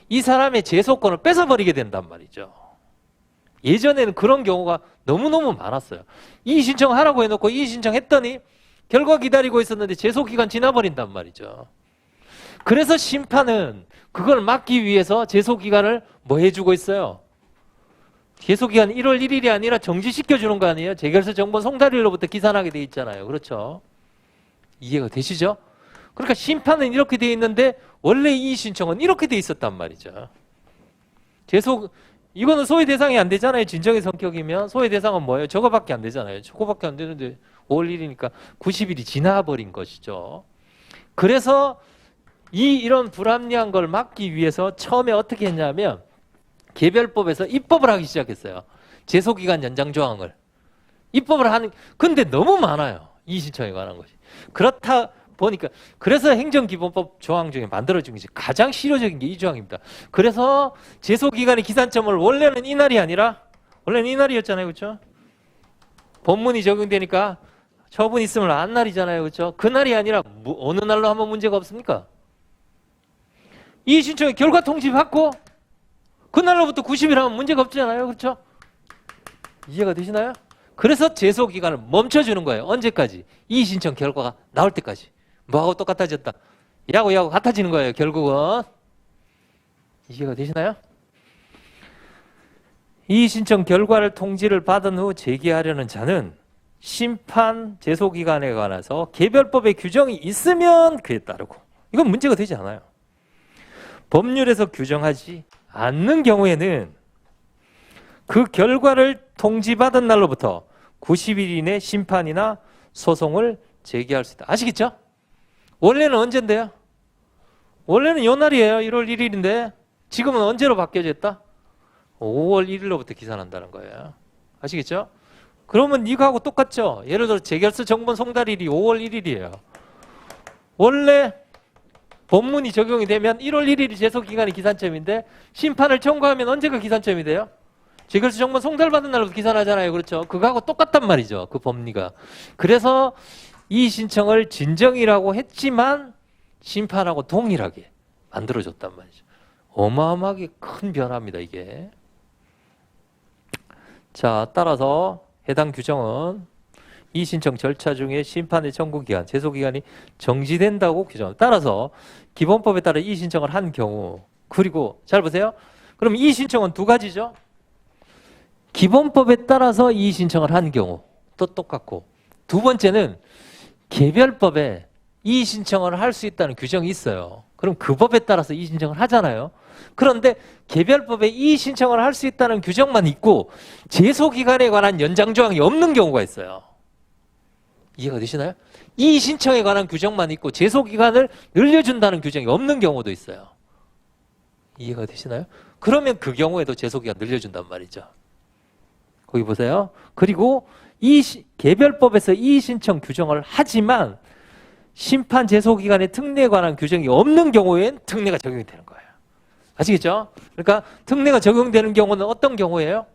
이 사람의 제소권을 뺏어버리게 된단 말이죠. 예전에는 그런 경우가 너무너무 많았어요. 이의 신청하라고 해놓고 이의 신청했더니 결과 기다리고 있었는데 제소기간 지나버린단 말이죠. 그래서 심판은 그걸 막기 위해서 제소기간을 뭐 해주고 있어요? 제소기간 1월 1일이 아니라 정지시켜주는 거 아니에요? 재결서 정본 송달일로부터 기산하게 돼 있잖아요. 그렇죠? 이해가 되시죠? 그러니까 심판은 이렇게 돼 있는데 원래 이의 신청은 이렇게 돼 있었단 말이죠. 이거는 소외 대상이 안 되잖아요. 진정의 성격이면 소외 대상은 뭐예요? 저거밖에 안 되잖아요. 저거밖에 안 되는데 5월 1일이니까 90일이 지나버린 것이죠. 그래서 이런 불합리한 걸 막기 위해서 처음에 어떻게 했냐면 개별법에서 입법을 하기 시작했어요. 제소기간 연장 조항을. 입법을 하는, 근데 너무 많아요. 이의 신청에 관한 것이. 그렇다 보니까, 그래서 행정기본법 조항 중에 만들어진 것이 가장 실효적인 게 이 조항입니다. 그래서 제소기간의 기산점을 원래는 이날이 아니라, 원래는 이날이었잖아요. 그렇죠? 법문이 적용되니까 처분 있으면 안날이잖아요. 그렇죠? 그날이 아니라 어느 날로 하면 문제가 없습니까? 이의 신청의 결과 통지 받고 그날로부터 90일 하면 문제가 없잖아요. 그렇죠? 이해가 되시나요? 그래서 제소기간을 멈춰주는 거예요. 언제까지? 이의 신청 결과가 나올 때까지. 뭐하고 똑같아졌다. 야구 같아지는 거예요. 결국은. 이해가 되시나요? 이의 신청 결과를 통지를 받은 후 제기하려는 자는 심판 제소기간에 관해서 개별법의 규정이 있으면 그에 따르고, 이건 문제가 되지 않아요. 법률에서 규정하지 않는 경우에는 그 결과를 통지받은 날로부터 90일 이내 심판이나 소송을 제기할 수 있다. 아시겠죠? 원래는 언젠데요? 원래는 요 날이에요. 1월 1일인데 지금은 언제로 바뀌어졌다? 5월 1일로부터 기산한다는 거예요. 아시겠죠? 그러면 이거하고 똑같죠? 예를 들어 재결서 정본 송달일이 5월 1일이에요. 원래 법문이 적용이 되면 1월 1일이 제소기간이 기산점인데 심판을 청구하면 언제가 기산점이 돼요? 재결서 정본 송달받은 날부터 기산하잖아요. 그렇죠? 그거하고 똑같단 말이죠. 그 법리가. 그래서 이 신청을 진정이라고 했지만 심판하고 동일하게 만들어줬단 말이죠. 어마어마하게 큰 변화입니다. 이게. 자, 따라서 해당 규정은 이 신청 절차 중에 심판의 청구기간, 제소기간이 정지된다고 규정합니다. 따라서 기본법에 따라 이 신청을 한 경우, 그리고 잘 보세요. 그럼 이 신청은 두 가지죠. 기본법에 따라서 이 신청을 한 경우 또 똑같고, 두 번째는 개별법에 이 신청을 할 수 있다는 규정이 있어요. 그럼 그 법에 따라서 이의 신청을 하잖아요. 그런데 개별법에 이의 신청을 할 수 있다는 규정만 있고 제소기간에 관한 연장 조항이 없는 경우가 있어요. 이해가 되시나요? 이의 신청에 관한 규정만 있고 제소기간을 늘려준다는 규정이 없는 경우도 있어요. 이해가 되시나요? 그러면 그 경우에도 제소기간 늘려준단 말이죠. 거기 보세요. 그리고 개별법에서 이의 신청 규정을 하지만 심판 제소기간의 특례에 관한 규정이 없는 경우엔 특례가 적용이 되는 거예요. 아시겠죠? 그러니까 특례가 적용되는 경우는 어떤 경우예요?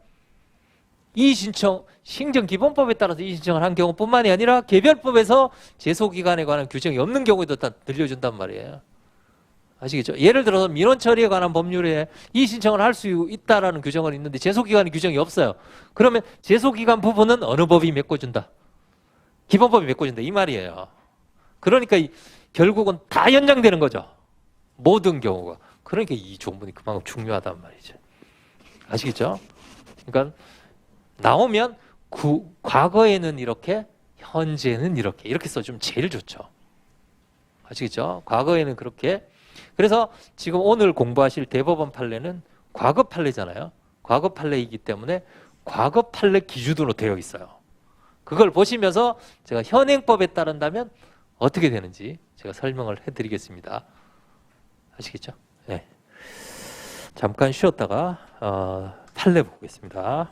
이의 신청, 행정기본법에 따라서 이의 신청을 한 경우뿐만이 아니라 개별법에서 제소기간에 관한 규정이 없는 경우에도 다 늘려준단 말이에요. 아시겠죠? 예를 들어서 민원 처리에 관한 법률에 이의 신청을 할 수 있다라는 규정은 있는데 제소기간의 규정이 없어요. 그러면 제소기간 부분은 어느 법이 메꿔준다? 기본법이 메꿔준다 이 말이에요. 그러니까 결국은 다 연장되는 거죠. 모든 경우가. 그러니까 이 조문이 그만큼 중요하단 말이죠. 아시겠죠? 그러니까 나오면 과거에는 이렇게, 현재는 이렇게 써주면 제일 좋죠. 아시겠죠? 과거에는 그렇게. 그래서 지금 오늘 공부하실 대법원 판례는 과거 판례잖아요. 과거 판례이기 때문에 과거 판례 기준으로 되어 있어요. 그걸 보시면서 제가 현행법에 따른다면 어떻게 되는지 제가 설명을 해드리겠습니다. 아시겠죠? 네. 잠깐 쉬었다가 판례 보겠습니다.